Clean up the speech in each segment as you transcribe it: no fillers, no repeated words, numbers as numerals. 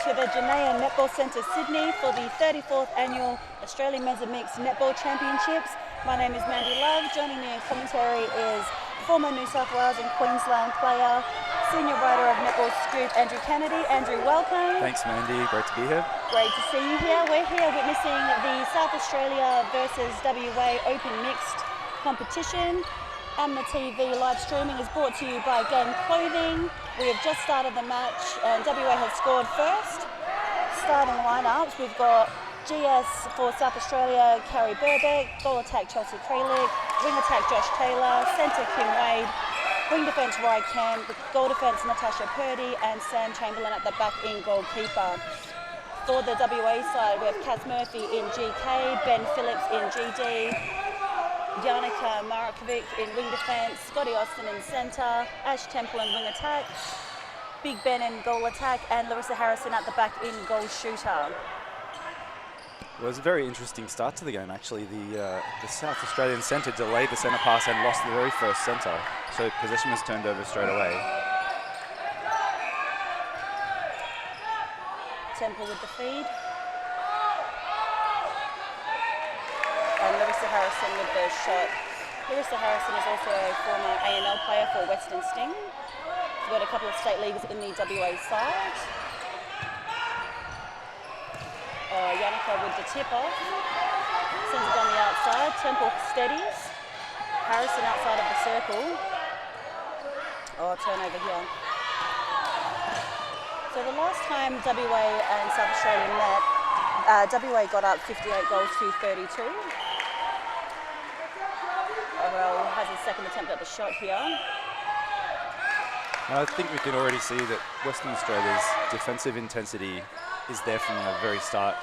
to the Janea Netball Centre Sydney for the 34th Annual Australian Men's and Mixed Netball Championships. My name is Mandy Love. Joining me in commentary is former New South Wales and Queensland player, senior writer of Netball Scoop, Andrew Kennedy. Andrew, welcome. Thanks, Mandy. Great to be here. Great to see you here. We're here witnessing the South Australia versus WA Open Mixed competition. And the TV live streaming is brought to you by Game Clothing. We have just started the match and WA has scored first. Starting lineups, we've got GS for South Australia, Carrie Burbeck, goal attack Chelsea Kralik, wing attack Josh Taylor, centre Kim Wade, wing defence Rye Kemp, goal defence Natasha Purdy and Sam Chamberlain at the back in goalkeeper. For the WA side, we have Kaz Murphy in GK, Ben Phillips in GD, Janica Marakovic in wing defence, Scotty Austin in centre, Ash Temple in wing attack, Big Ben in goal attack, and Larissa Harrison at the back in goal shooter. Well, it was a very interesting start to the game, actually. The South Australian centre delayed the centre pass and lost the very first centre, so possession was turned over straight away. Temple with the feed. And Larissa Harrison with the shot. Larissa Harrison is also a former ANL player for Western Sting. She's got a couple of state leagues in the WA side. Janica with the tip off. Sends it down the outside. Temple steadies. Harrison outside of the circle. Turnover here. So the last time WA and South Australia met, WA got up 58 goals to 32. Well, has a second attempt at the shot here. I think we can already see that Western Australia's defensive intensity is there from the very start.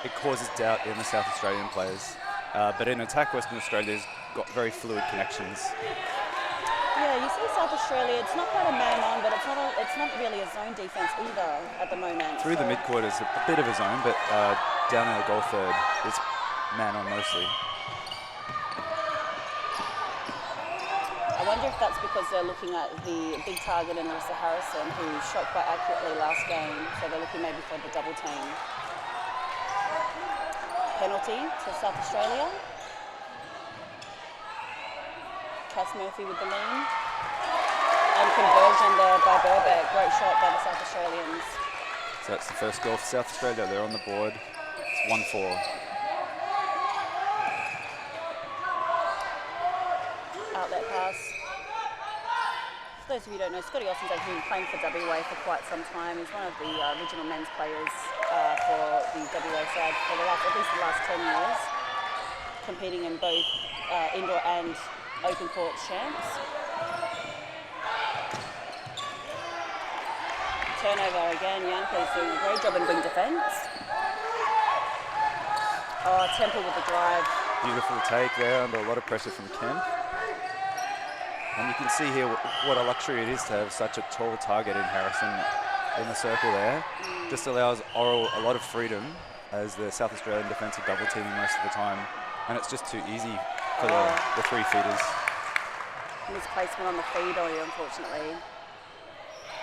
It causes doubt in the South Australian players. But in attack, Western Australia's got very fluid connections. Yeah, you see South Australia, it's not quite a man-on, but it's not really a zone defence either at the moment. Through the mid-quarters, a bit of a zone, but down in the goal third, it's man-on mostly. I wonder if that's because they're looking at the big target in Larissa Harrison, who shot quite accurately last game, so they're looking maybe for the double team. Penalty to South Australia. Kaz Murphy with the lean. And conversion there by Burbeck. Great shot by the South Australians. So that's the first goal for South Australia. They're on the board. It's 1-4. Outlet pass. For those of you who don't know, Scotty Austin's actually been playing for WA for quite some time. He's one of the original men's players for the WA side for at least the last 10 years, competing in both indoor and open court champs. Turnover again. Yanka's doing a great job in wing defence. Temple with the drive. Beautiful take there under a lot of pressure from Kemp. And you can see here what a luxury it is to have such a tall target in Harrison in the circle there. Just allows Oral a lot of freedom as the South Australian defence are double teaming most of the time. And it's just too easy for the three feeders. Misplacement on the feed, unfortunately.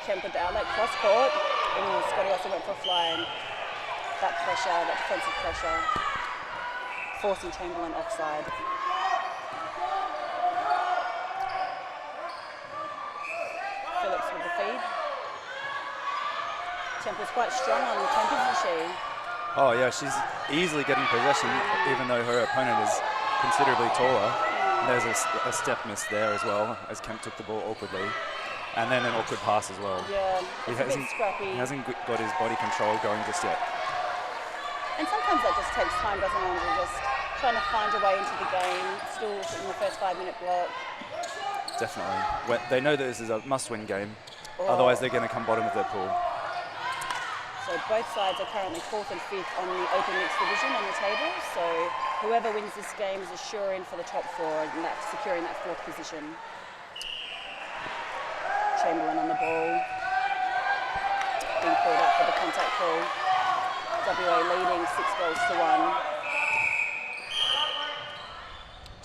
Kemp with the outlet, cross court. Scotty also went for a fly, and that pressure, that defensive pressure, forcing Chamberlain offside. Phillips with the feed. Temple's quite strong on Kemp, isn't she? Oh yeah, she's easily getting possession, even though her opponent is considerably taller. There's a step miss there as well, as Kemp took the ball awkwardly. And then an awkward pass as well. Yeah, it's a bit scrappy. He hasn't got his body control going just yet. And sometimes that just takes time, doesn't it, Andrew? Just trying to find your way into the game, still in the first 5-minute block. Definitely. They know that this is a must-win game. Otherwise, they're going to come bottom of their pool. So both sides are currently 4th and 5th on the open mixed division on the table. So whoever wins this game is assuring for the top 4 and securing that 4th position. Chamberlain on the ball. Being called up for the contact call. WA leading 6 goals to 1.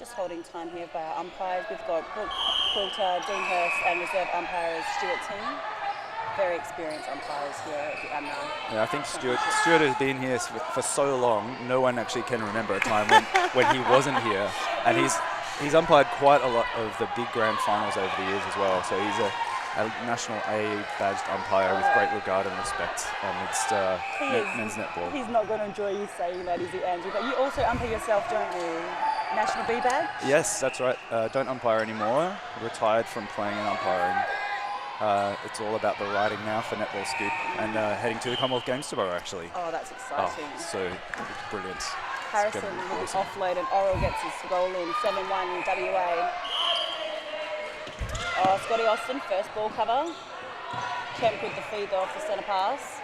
Just holding time here by our umpires. We've got Brooke Quilter, Dean Hurst and reserve umpire is Stuart Ting. very experienced umpires here at the AMNA. Yeah, I think Stuart has been here for so long, no one actually can remember a time when he wasn't here. And he's umpired quite a lot of the big grand finals over the years as well. So he's a National A badged umpire with great regard and respect amidst men's netball. He's not going to enjoy you saying that, is he, Andrew? But you also umpire yourself, don't you? National B badge? Yes, that's right. Don't umpire anymore. Retired from playing and umpiring. It's all about the riding now for Netball Scoop and heading to the Commonwealth Games tomorrow, actually. Oh, that's exciting. Oh, so brilliant. Harrison with an offload and Oral gets his goal in, 7-1 WA. Oh, Scotty Austin, first ball cover. Kemp with the feed off the centre pass.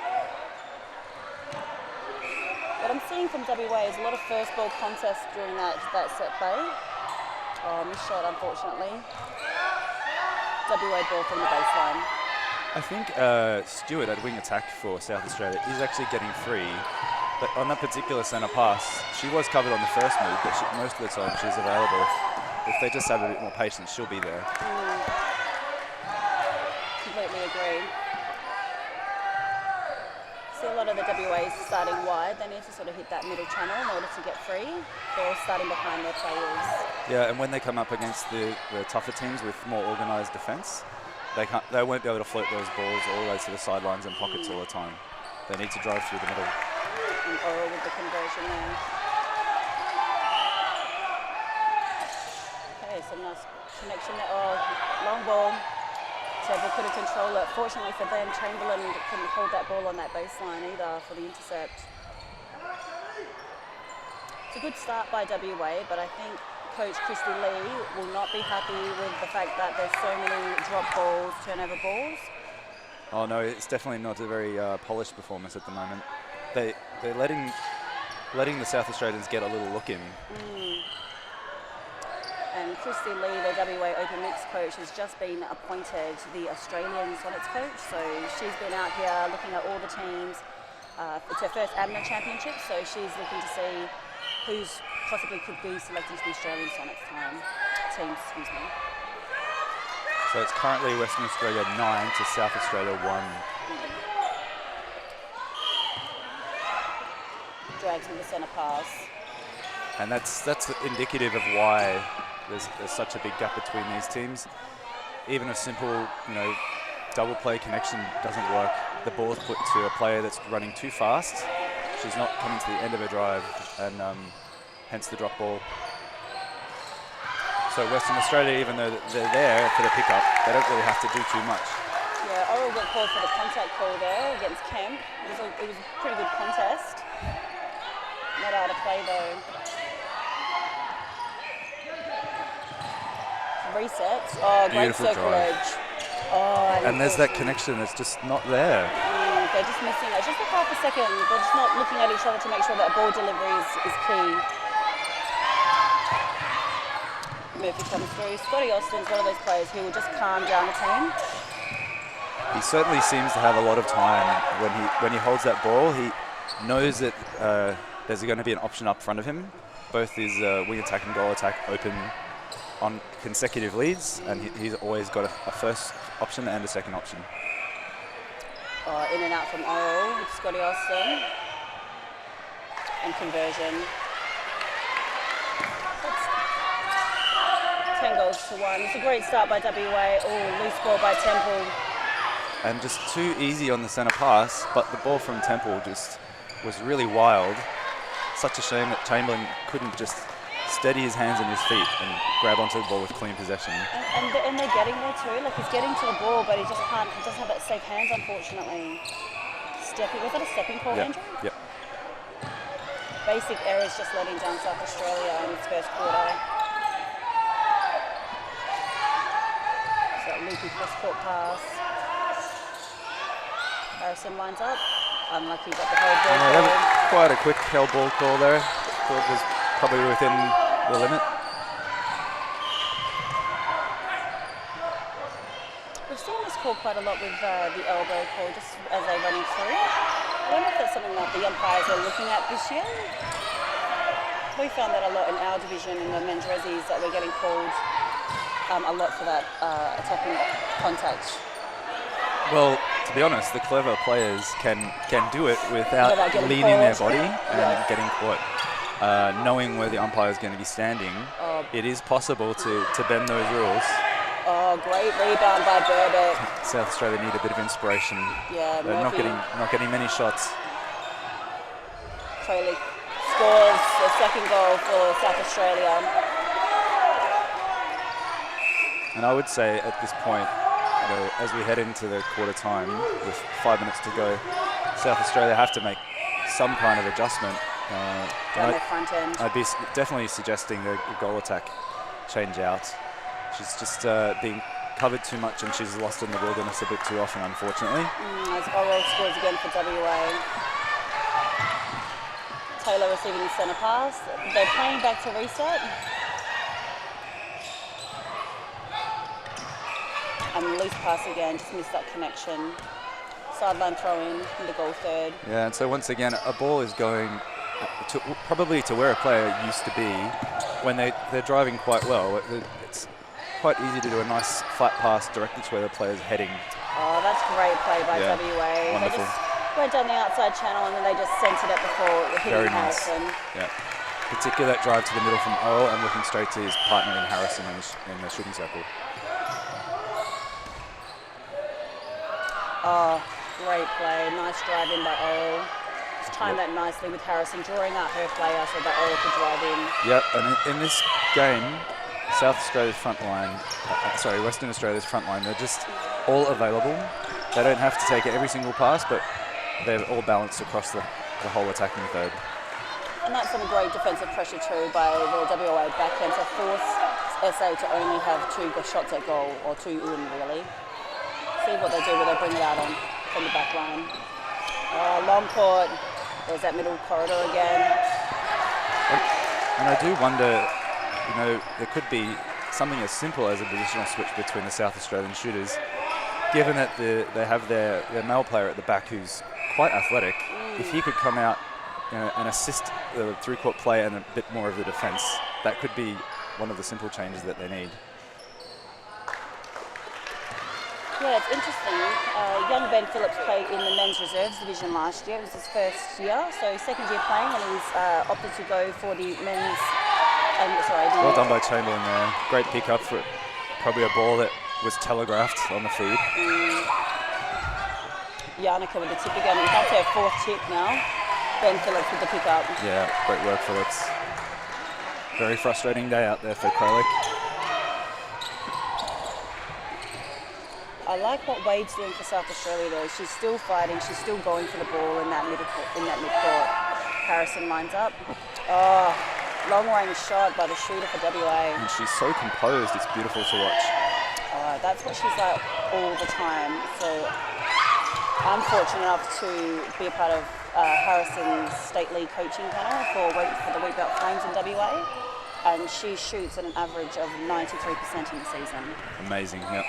What I'm seeing from WA is a lot of first ball contests during that set play. Oh, missed shot, unfortunately. WA ball from the baseline. I think Stewart at wing attack for South Australia is actually getting free. But on that particular centre pass, she was covered on the first move, but most of the time she's available. If they just have a bit more patience, she'll be there. Completely agree. See a lot of the WAs starting wide. They need to sort of hit that middle channel in order to get free. They're all starting behind their players. Yeah, and when they come up against the tougher teams with more organised defence, they won't be able to float those balls all the way to the sidelines and pockets all the time. They need to drive through the middle. And Oral with the conversion there. Okay, some nice connection there. Oh, long ball. Temple couldn't control it. Fortunately for them, Chamberlain couldn't hold that ball on that baseline either for the intercept. It's a good start by WA, but I think Coach Christy Lee will not be happy with the fact that there's so many drop balls, turnover balls. Oh no, it's definitely not a very polished performance at the moment. They're letting the South Australians get a little look in. And Christy Lee, the WA Open Mix coach, has just been appointed the Australian Sonics coach. So she's been out here looking at all the teams. It's her first AMNA championship, so she's looking to see who's possibly could be selected to the Australian Sonics teams. Excuse me. So it's currently Western Australia 9 to South Australia 1. Drags with the centre pass. And that's indicative of why there's such a big gap between these teams. Even a simple, double play connection doesn't work. The ball's put to a player that's running too fast. She's not coming to the end of her drive, and hence the drop ball. So Western Australia, even though they're there for the pickup, they don't really have to do too much. Yeah, Oral got called for the contact call there against Kemp. It was a pretty good contest. Not out of play though. Reset. Oh, great Beautiful circle drive. edge. Oh, And there's that connection that's just not there. They're just missing it. Just for half a second. They're just not looking at each other to make sure that ball delivery is key. Murphy comes through. Scotty Austin's one of those players who will just calm down the team. He certainly seems to have a lot of time when he holds that ball. He knows that there's going to be an option up front of him. Both his wing attack and goal attack open on consecutive leads, and he's always got a first option and a second option. In and out from Oral with Scotty Austin. And conversion. That's 10 goals to 1. It's a great start by WA. Oh, loose ball by Temple. And just too easy on the centre pass, but the ball from Temple just was really wild. Such a shame that Chamberlain couldn't just steady his hands and his feet and grab onto the ball with clean possession. And they're getting there too. Like, he's getting to the ball, but he just can't. He doesn't have that safe hands, unfortunately. Was that a stepping call, Yep. Andrew? Yep. Basic errors just letting down South Australia in its first quarter. So that loopy cross-court pass. Harrison lines up. Unlucky, got the whole ball. That was quite a quick held ball call there. Thought it was probably within the limit. We've seen this call quite a lot with the elbow call, just as they're running through. I wonder if that's something that the umpires are looking at this year. We found that a lot in our division in the men's resis, that we're getting called a lot for that attacking contact. Well, to to be honest, the clever players can do it without Without getting leaning their caught. body and Yeah. getting caught. Knowing where the umpire is going to be standing, it is possible to bend those rules. Oh, great rebound by Burbick. South Australia need a bit of inspiration. Yeah, They're not Murphy. getting many shots. Crowley scores the second goal for South Australia. And I would say at this point, as we head into the quarter time with 5 minutes to go, South Australia have to make some kind of adjustment. Down their front end. I'd be definitely suggesting the goal attack change out. She's just being covered too much and she's lost in the wilderness a bit too often, unfortunately. As Oro scores again for WA. Taylor receiving the centre pass. They're playing back to reset. And loose pass again, just missed that connection. Sideline throw in the goal third. Yeah, and so once again, a ball is going probably to where a player used to be when they're driving quite well. It's quite easy to do a nice flat pass directly to where the player's heading. Oh, that's great play by Yeah, WA. wonderful. They just went down the outside channel and then they just centred it before hitting Very nice. Harrison. Yeah. Particularly that drive to the middle from Oro and looking straight to his partner in Harrison in the shooting circle. Oh, great play. Nice drive in by Oro. Just timed that nicely with Harrison drawing out her player so that Oro could drive in. Yep, and in this game, South Australia's front line, Western Australia's front line, they're just all available. They don't have to take every single pass, but they're all balanced across the whole attacking third. And that's some great defensive pressure too by the WA backhand to force SA to only have 2 shots at goal, or 2 in really. See what they do when they bring it out on from the back line. Long court. There's that middle corridor again. And I do wonder, there could be something as simple as a positional switch between the South Australian shooters, given that they have their male player at the back who's quite athletic. If he could come out and assist the three-court play and a bit more of the defence, that could be one of the simple changes that they need. Yeah, it's interesting. Young Ben Phillips played in the men's reserves division last year. It was his first year, so second year playing, and he's opted to go for the men's. Well done by Chamberlain there. Great pick up for probably a ball that was telegraphed on the feed. Yannicka with the tip again. That's her 4th tip now. Ben Phillips with the pick up. Yeah, great work, Phillips. Very frustrating day out there for Krolik. I like what Wade's doing for South Australia though. She's still fighting. She's still going for the ball in that midcourt. Harrison lines up. Oh, long range shot by the shooter for WA. And she's so composed. It's beautiful to watch. That's what she's like all the time. So I'm fortunate enough to be a part of Harrison's State League coaching panel for the Wheatbelt Flames in WA. And she shoots at an average of 93% in the season. Amazing, yep.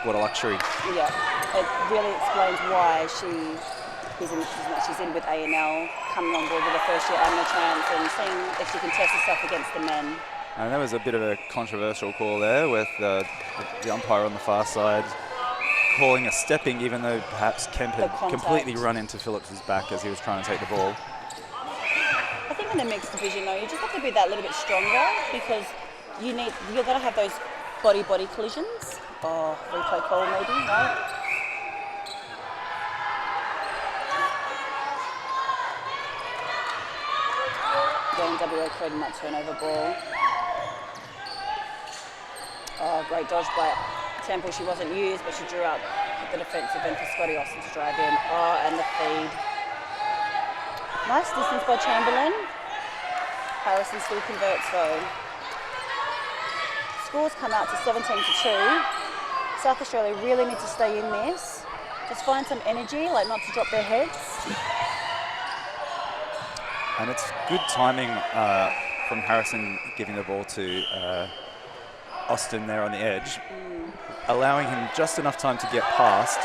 What a luxury. Yeah, it really explains why she's in with A&L, coming on board with a first-year amateur chance and seeing if she can test herself against the men. And that was a bit of a controversial call there with the umpire on the far side calling a stepping, even though perhaps Kemp had completely run into Phillips's back as he was trying to take the ball. I think in the mixed division, though, you just have to be that little bit stronger because you're going to have those body-body collisions. Oh, replay call maybe, right? Getting WA creating that turnover ball. Oh, great dodge by Temple. She wasn't used, but she drew out the defensive end for Scotty Austin to drive in. Oh, and the feed. Nice distance by Chamberlain. Harrison still converts though. Scores come out to 17-2. South Australia really need to stay in this. Just find some energy, like not to drop their heads. And it's good timing from Harrison giving the ball to Austin there on the edge, allowing him just enough time to get past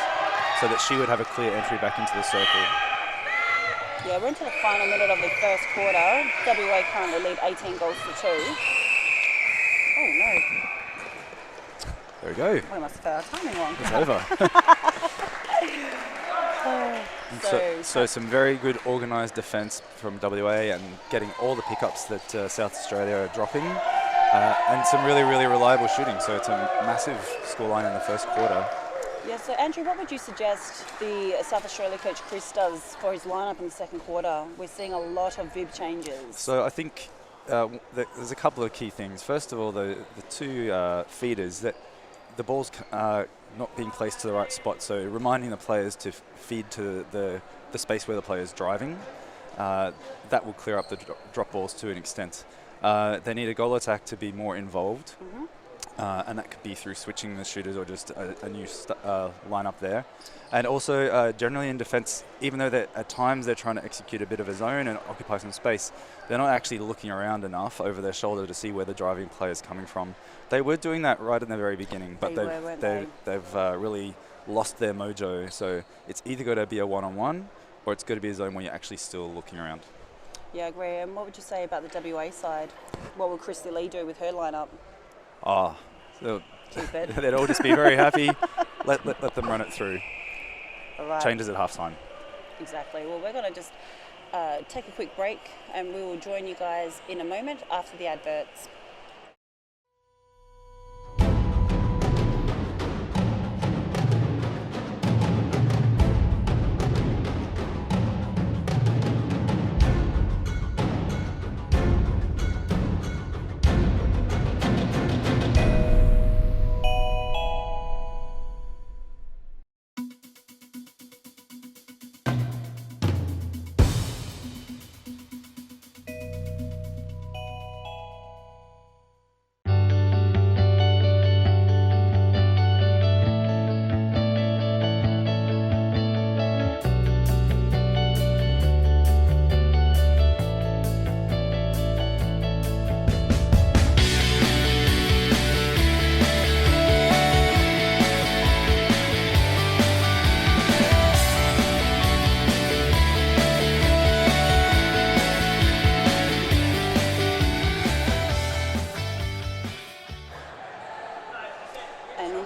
so that she would have a clear entry back into the circle. Yeah, we're into the final minute of the first quarter. WA currently lead 18 goals to 2. Oh no. There we go. We must have got our timing wrong. It's over. And so some very good organised defence from WA and getting all the pickups that South Australia are dropping, and some really, really reliable shooting. So it's a massive scoreline in the first quarter. Yeah, so Andrew, what would you suggest the South Australia coach Chris does for his lineup in the second quarter? We're seeing a lot of VIB changes. So I think there's a couple of key things. First of all, the two feeders, that the ball's not being placed to the right spot, so reminding the players to feed to the space where the player's driving. That will clear up the drop balls to an extent. They need a goal attack to be more involved. Mm-hmm. And that could be through switching the shooters or just a new lineup there. And also generally in defence, even though at times they're trying to execute a bit of a zone and occupy some space, they're not actually looking around enough over their shoulder to see where the driving player is coming from. They were doing that right in the very beginning, but they've really lost their mojo. So it's either got to be a one-on-one or it's got to be a zone where you're actually still looking around. Yeah, I agree. And what would you say about the WA side? What will Christy Lee do with her lineup? Keep it. They'd all just be very happy. Let them run it through. All right. Changes at halftime. Exactly. Well, we're going to just take a quick break and we will join you guys in a moment after the adverts.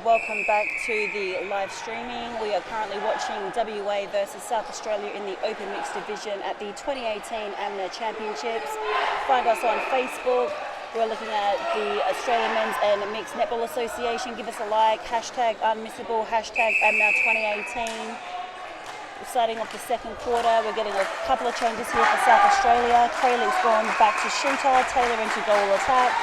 Welcome back to the live streaming. We are currently watching WA versus South Australia in the Open Mixed Division at the 2018 AMNA Championships. Find us on Facebook. We're looking at the Australian Men's and Mixed Netball Association. Give us a like, hashtag unmissable, hashtag AMNA 2018. We're starting off the second quarter. We're getting a couple of changes here for South Australia. Kralik's gone back to shooter, Taylor into goal attack.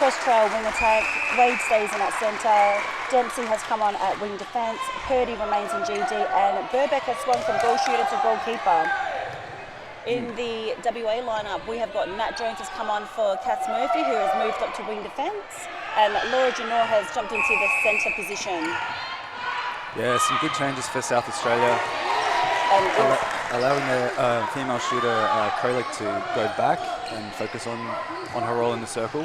Trail wing attack, Wade stays in at centre, Dempsey has come on at wing defence, Purdy remains in GD, and Burbeck has swung from goal shooter to goalkeeper. In the WA lineup, we have got Nat Jones has come on for Katz Murphy, who has moved up to wing defence, and Laura Janor has jumped into the centre position. Yeah, some good changes for South Australia. Allowing their female shooter, Kralik, to go back and focus on her role in the circle.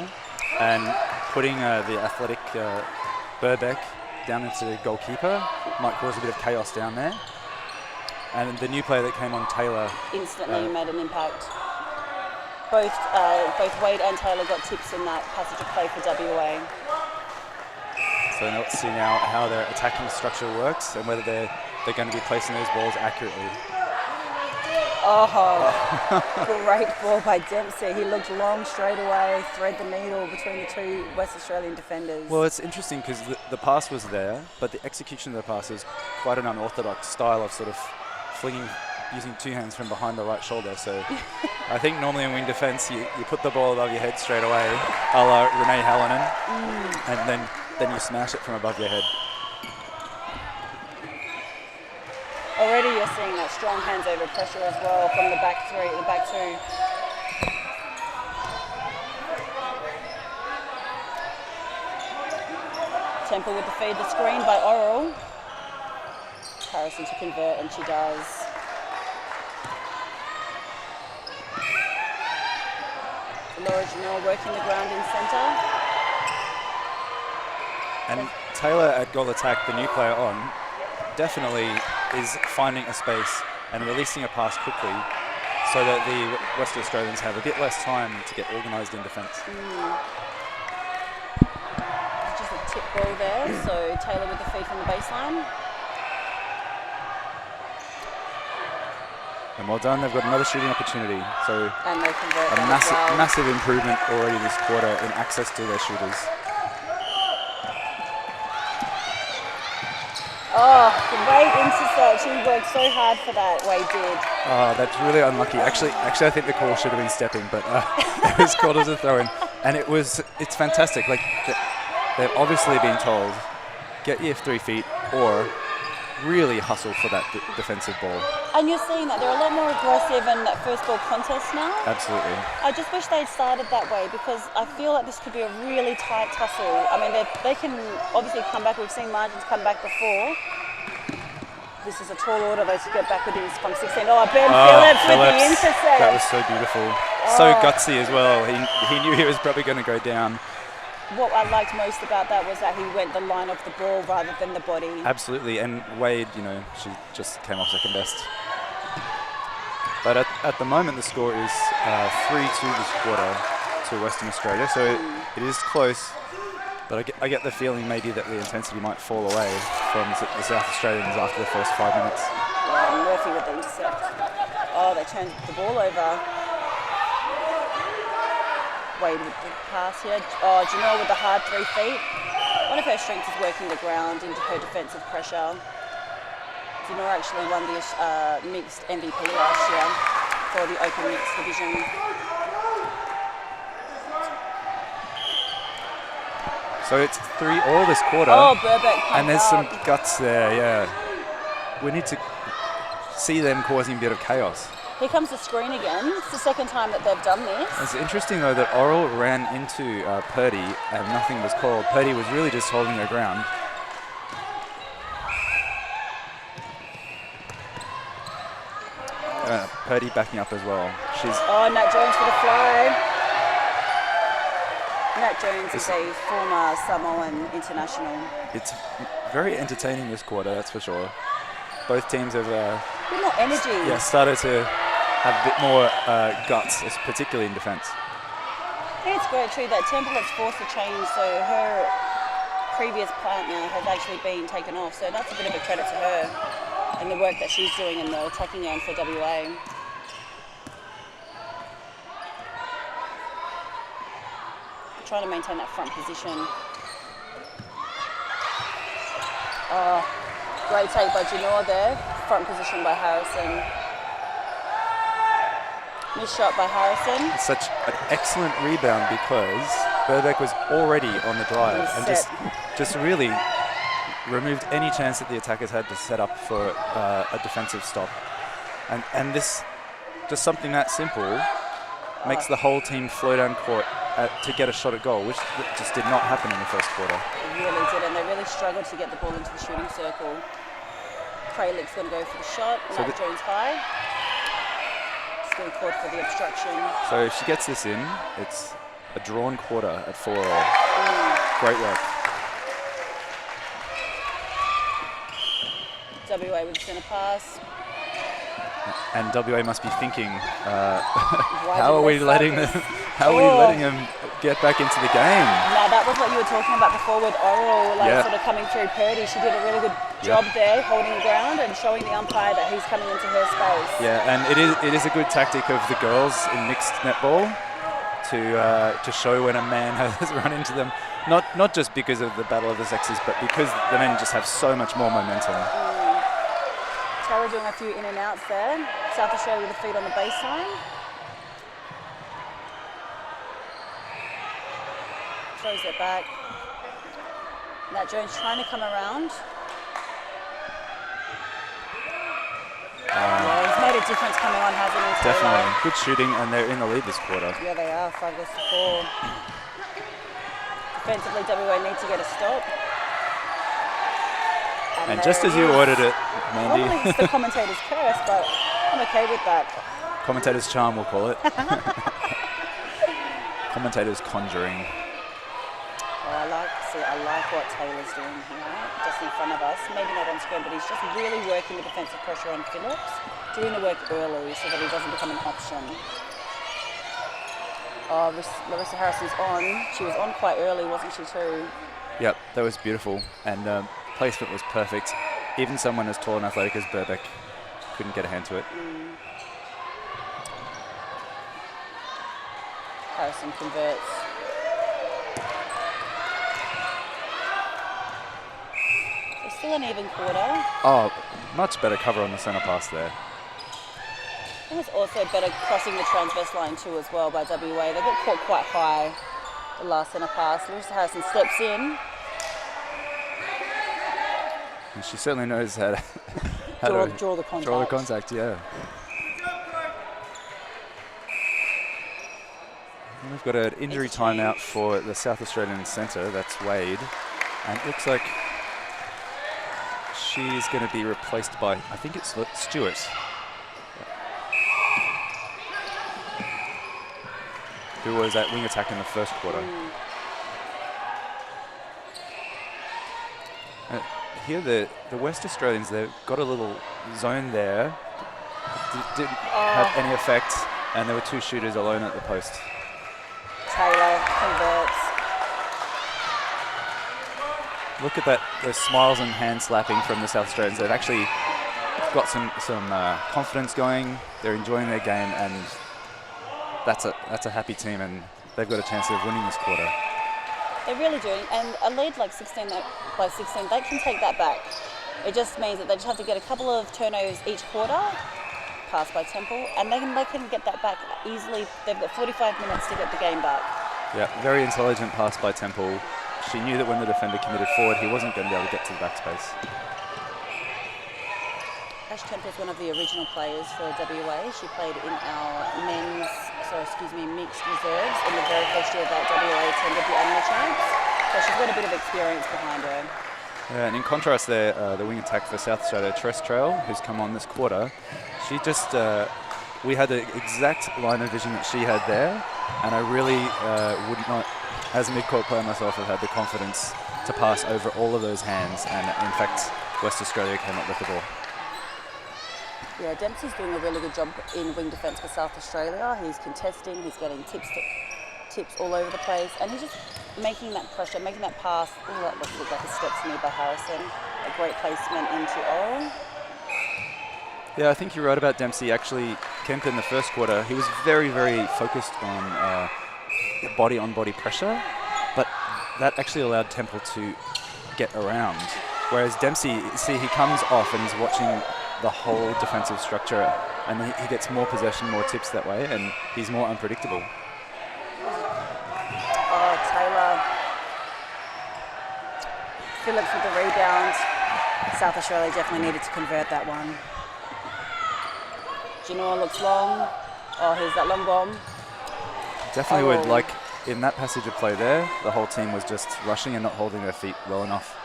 And putting the athletic Burbeck down into the goalkeeper might cause a bit of chaos down there. And the new player that came on, Taylor, instantly made an impact. Both Wade and Taylor got tips in that passage of play for WA. So let's see now how their attacking structure works and whether they're going to be placing those balls accurately. Oh, great ball by Dempsey. He looked long straight away, thread the needle between the two West Australian defenders. Well, it's interesting because the pass was there, but the execution of the pass is quite an unorthodox style of sort of flinging, using two hands from behind the right shoulder. So I think normally in wing defence, you put the ball above your head straight away, a la Renee Hallinan, and then you smash it from above your head. Already you're seeing that strong hands over pressure as well from the back three, the back two. Temple with the feed, the screen by Oral. Harrison to convert, and she does. Laura Janelle working the ground in centre. And Taylor at goal attack, the new player on, definitely is finding a space and releasing a pass quickly so that the West Australians have a bit less time to get organised in defence. Just a tip ball there, so Taylor with the feed from the baseline. And well done. They've got another shooting opportunity. So And they convert a that as well. massive improvement already this quarter in access to their shooters. Oh, great intercept. He worked so hard for that. Wade did. Oh, that's really unlucky. Actually, I think the call should have been stepping, but it was called as a throw-in. And it's fantastic. Like, they've obviously been told, get your 3 feet or really hustle for that defensive ball. And you're seeing that they're a lot more aggressive in that first ball contest now. Absolutely. I just wish they'd started that way because I feel like this could be a really tight tussle. I mean, they can obviously come back. We've seen margins come back before. This is a tall order though to get back within from 16. Oh, Ben Phillips with the intercept. That was so beautiful. So gutsy as well. He knew he was probably going to go down. What I liked most about that was that he went the line of the ball rather than the body. Absolutely, and Wade, she just came off second best. But at the moment, the score is 3-2 this quarter to Western Australia, so it is close. But I get the feeling maybe that the intensity might fall away from the South Australians after the first 5 minutes. Yeah, Murphy with the intercept. Oh, they turned the ball over. Wade with the pass here. Oh, Janelle with the hard 3 feet. One of her strengths is working the ground into her defensive pressure. Janelle actually won the mixed MVP last year for the open mixed division. So it's 3-all this quarter. Oh, Burbeck. And there's some guts there, yeah. We need to see them causing a bit of chaos. Here comes the screen again. It's the second time that they've done this. It's interesting, though, that Oral ran into Purdy and nothing was called. Purdy was really just holding her ground. Purdy backing up as well. Oh, Nat Jones for the fly. Nat Jones is a former Samoan international. It's very entertaining this quarter, that's for sure. Both teams have a bit more energy. Yeah, started to have a bit more guts, particularly in defence. I think it's great too that Temple has forced a change, so her previous partner has actually been taken off, so that's a bit of a credit to her and the work that she's doing in the attacking end for WA. Trying to maintain that front position. Oh, great take by Genoa there. Front position by Harrison. Missed shot by Harrison. It's such an excellent rebound because Burbeck was already on the drive and just really removed any chance that the attackers had to set up for a defensive stop. And this, just something that simple, makes the whole team flow down court to get a shot at goal, which just did not happen in the first quarter. It really did, and they really struggled to get the ball into the shooting circle. Kralick's going to go for the shot. So Nat Jones high. Still caught for the obstruction. So if she gets this in, it's a drawn quarter at 4-all. Great work. WA with the centre pass. And WA must be thinking, how are we letting them get back into the game? No, that was what you were talking about before with Oral, sort of coming through Purdy. She did a really good job there, holding the ground and showing the umpire that he's coming into her space. Yeah, and it is a good tactic of the girls in mixed netball to show when a man has run into them. Not just because of the battle of the sexes, but because the men just have so much more momentum. Tara doing a few in and outs there. South Australia with the feet on the baseline. Throws it back. Nat Jones trying to come around. He's made a difference coming on, hasn't he? Definitely. Good shooting, and they're in the lead this quarter. Yeah, they are. 5-4. Defensively, WA need to get a stop. And just as you ordered it, Mandy. Probably it's the commentator's curse, but I'm okay with that. Commentator's charm, we'll call it. Commentator's conjuring. I like what Taylor's doing here, just in front of us. Maybe not on screen, but he's just really working the defensive pressure on Phillips, doing the work early so that he doesn't become an option. Oh, Larissa Harrison's on. She was on quite early, wasn't she, too? Yep, that was beautiful. And placement was perfect. Even someone as tall and athletic as Burbeck couldn't get a hand to it. Harrison converts. So still an even quarter. Oh, much better cover on the centre pass there. I think it's also better crossing the transverse line too as well by WA. They got caught quite high the last centre pass. Larissa Harrison steps in. And she certainly knows how to, Draw the contact. Draw the contact, yeah. And we've got an injury timeout for the South Australian centre, that's Wade. And it looks like she's going to be replaced by, I think it's Stewart. Who was at wing attack in the first quarter. Here the West Australians, they've got a little zone there. Didn't have any effect, and there were two shooters alone at the post. Taylor converts. Look at that, those smiles and hand slapping from the South Australians. They've actually got some confidence going. They're enjoying their game, and that's a happy team, and they've got a chance of winning this quarter. They really do, and a lead like 16 by 16, they can take that back. It just means that they just have to get a couple of turnovers each quarter, pass by Temple, and they can get that back easily. They've got 45 minutes to get the game back. Yeah, very intelligent pass by Temple. She knew that when the defender committed forward, he wasn't going to be able to get to the back space. Ash Temple is one of the original players for WA. She played in our mixed reserves in the very first year that WA attended the Admiral Champs. So she's got a bit of experience behind her. Yeah, and in contrast there, the wing attack for South Australia, Tress Trail, who's come on this quarter, she just, we had the exact line of vision that she had there, and I really would not, as a mid-court player myself, have had the confidence to pass over all of those hands, and in fact, West Australia came up with the ball. Yeah, Dempsey's doing a really good job in wing defence for South Australia. He's contesting, he's getting tips all over the place, and he's just making that pressure, making that pass. Oh, that looks like a step to me by Harrison. A great placement into Oral. Yeah, I think you're right about Dempsey. Actually, Kemp in the first quarter, he was very, very focused on body-on-body pressure, but that actually allowed Temple to get around. Whereas Dempsey, see, he comes off and he's watching the whole defensive structure, and he gets more possession, more tips that way, and he's more unpredictable. Oh, Taylor. Phillips with the rebound. South Australia definitely needed to convert that one. Genoa looks long. Oh, here's that long bomb. Definitely would like, in that passage of play there, the whole team was just rushing and not holding their feet well enough.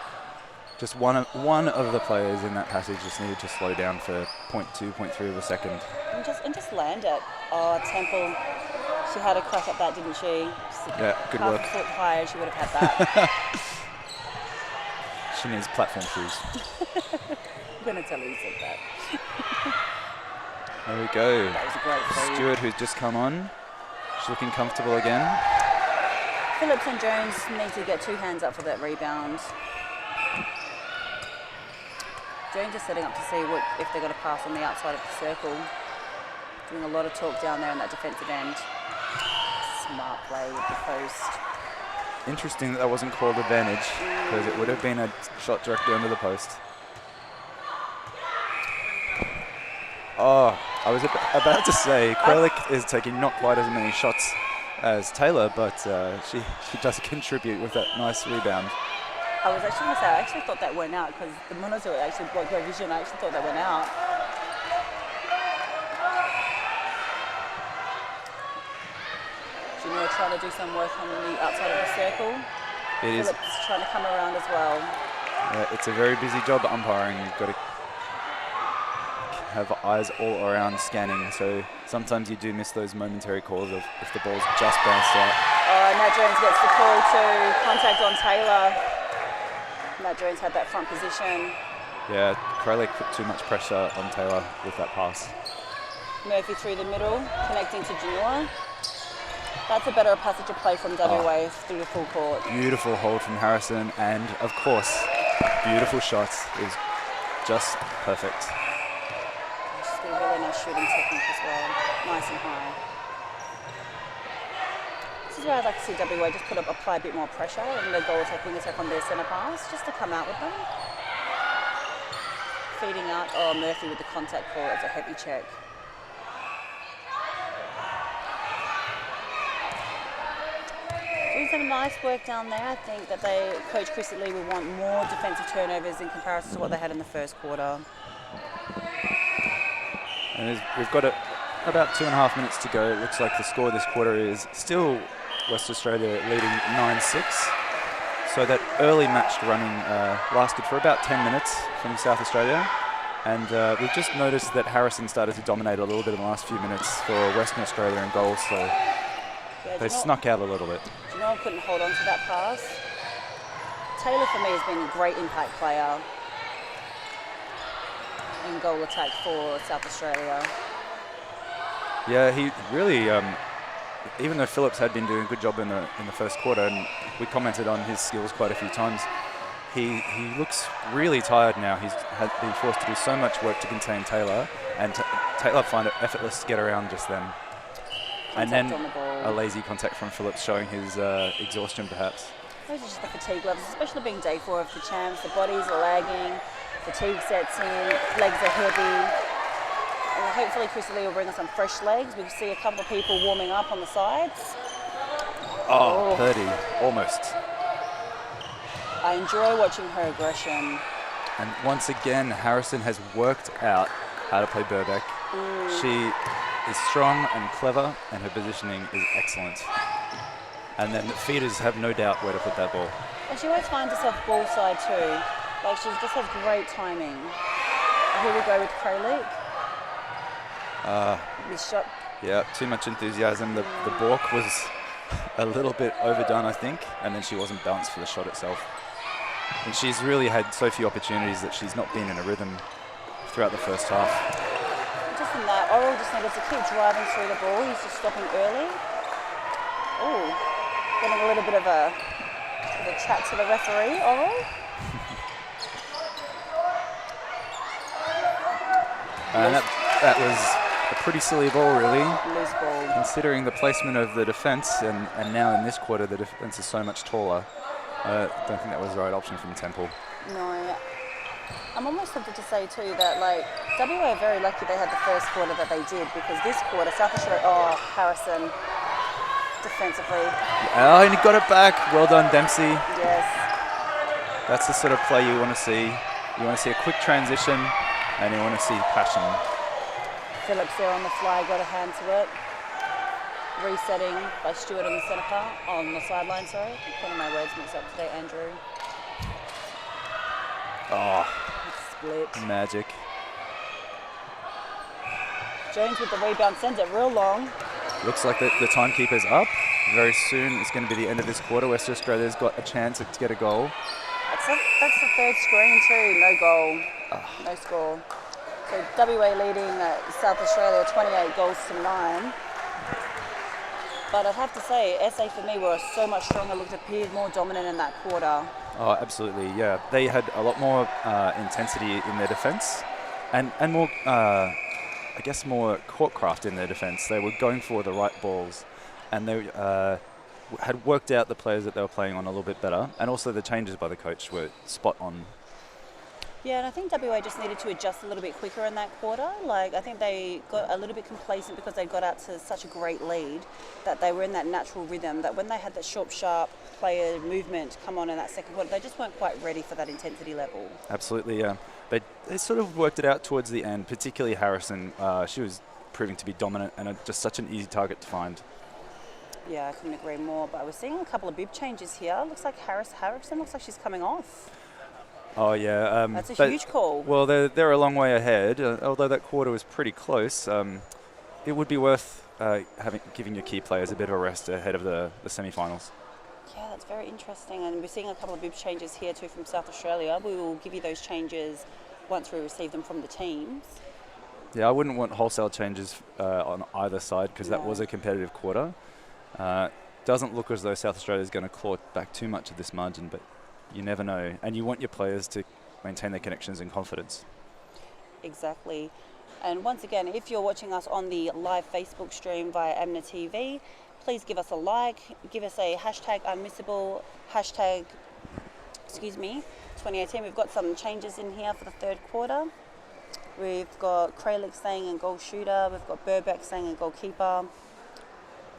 Just one of the players in that passage just needed to slow down for 0.2, 0.3 of a second. And just land it. Oh, Temple. She had a crack at that, didn't she? Yeah, good work. Half a foot higher, she would have had that. She needs platform shoes. I'm going to tell her you said that. There we go. That was a great feed. Stewart, who's just come on. She's looking comfortable again. Phillips and Jones need to get two hands up for that rebound. Jones is setting up to see if they're going to pass on the outside of the circle. Doing a lot of talk down there on that defensive end. Smart play with the post. Interesting that wasn't called advantage, because it would have been a shot directly under the post. Oh, I was about to say, Kralik is taking not quite as many shots as Taylor, but she does contribute with that nice rebound. I was actually going to say, I actually thought that went out because the monitor actually blocked my vision. I actually thought that went out. Genoa trying to do some work on the outside of the circle. It is. Phillips trying to come around as well. It's a very busy job umpiring. You've got to have eyes all around scanning, so sometimes you do miss those momentary calls of if the ball's just bounced out. Oh, Nat Jones gets the call to contact on Taylor. Nat Jones had that front position. Yeah, Kralik put too much pressure on Taylor with that pass. Murphy through the middle, connecting to Genoa. That's a better passage of play from WA through the full court. Beautiful hold from Harrison, and of course, beautiful shots. It was just perfect. She's got a really nice shooting technique as well. Nice and high. is where I'd like to see WA just apply a bit more pressure in the goal attack, wing attack on their centre pass, just to come out with them. Feeding out, Murphy with the contact call, it's a heavy check. Doing some nice work down there. I think that Coach Chrissy Lee will want more defensive turnovers in comparison to what they had in the first quarter. And we've got about 2.5 minutes to go. It looks like the score this quarter is still West Australia leading 9-6. So that early matched running lasted for about 10 minutes from South Australia. And we've just noticed that Harrison started to dominate a little bit in the last few minutes for Western Australia in goals. So they snuck out a little bit. Do you know I couldn't hold on to that pass? Taylor for me has been a great impact player in goal attack for South Australia. Yeah, he really, even though Phillips had been doing a good job in the first quarter, and we commented on his skills quite a few times, he looks really tired now. He's been forced to do so much work to contain Taylor, and Taylor find it effortless to get around just then. And then a lazy contact from Phillips showing his exhaustion perhaps. Those are just the fatigue levels, especially being day 4 of the champs. The bodies are lagging, fatigue sets in, legs are heavy. And hopefully Chrissy Lee will bring us some fresh legs. We see a couple of people warming up on the sides. Oh, Purdy, almost. I enjoy watching her aggression. And once again, Harrison has worked out how to play Burbeck. She is strong and clever, and her positioning is excellent. And then the feeders have no doubt where to put that ball. And she always finds herself ball side too. Like, she just has great timing. Here we go with Kralik. This shot. Yeah, too much enthusiasm. The balk was a little bit overdone, I think, and then she wasn't balanced for the shot itself. And she's really had so few opportunities that she's not been in a rhythm throughout the first half. Just in that, Oral just needed to keep driving through the ball. He's just stopping early. Oh, getting a little bit of a chat to the referee, Oral. And that was a pretty silly ball, really. Loose ball. Considering the placement of the defence, and now in this quarter the defence is so much taller. I don't think that was the right option from Temple. No. I'm almost tempted to say too that, like, WA are very lucky they had the first quarter that they did, because this quarter, South Australia, Harrison, defensively. Oh, and he got it back. Well done, Dempsey. Yes. That's the sort of play you want to see. You want to see a quick transition, and you want to see passion. Phillips there on the fly, got a hand to it. Resetting by Stewart on the centre part, on the sideline, sorry. Getting my words mixed up today, Andrew. Oh, split. Magic. Jones with the rebound, sends it real long. Looks like the timekeeper's up. Very soon it's going to be the end of this quarter. West Australia's got a chance to get a goal. That's the third screen too, no goal, no score. So WA leading South Australia 28 goals to 9. But I'd have to say, SA for me were so much stronger, appeared more dominant in that quarter. Oh, absolutely, yeah. They had a lot more intensity in their defence, and more, I guess, more courtcraft in their defence. They were going for the right balls, and they had worked out the players that they were playing on a little bit better, and also the changes by the coach were spot on. Yeah, and I think WA just needed to adjust a little bit quicker in that quarter. Like, I think they got a little bit complacent because they got out to such a great lead that they were in that natural rhythm, that when they had that sharp player movement come on in that second quarter, they just weren't quite ready for that intensity level. Absolutely, yeah. They sort of worked it out towards the end, particularly Harrison. She was proving to be dominant and just such an easy target to find. Yeah, I couldn't agree more, but we're seeing a couple of bib changes here. Looks like Harrison looks like she's coming off. Oh, yeah. That's a huge call. Well, they're a long way ahead. Although that quarter was pretty close, it would be worth giving your key players a bit of a rest ahead of the semi-finals. Yeah, that's very interesting. And we're seeing a couple of bib changes here too from South Australia. We will give you those changes once we receive them from the teams. Yeah, I wouldn't want wholesale changes on either side, because that was a competitive quarter. Doesn't look as though South Australia is going to claw back too much of this margin, but you never know. And you want your players to maintain their connections and confidence. Exactly. And once again, if you're watching us on the live Facebook stream via Amna TV, please give us a like, give us a hashtag unmissable, hashtag, 2018. We've got some changes in here for the third quarter. We've got Kralik staying in goal shooter. We've got Burbeck staying in goalkeeper.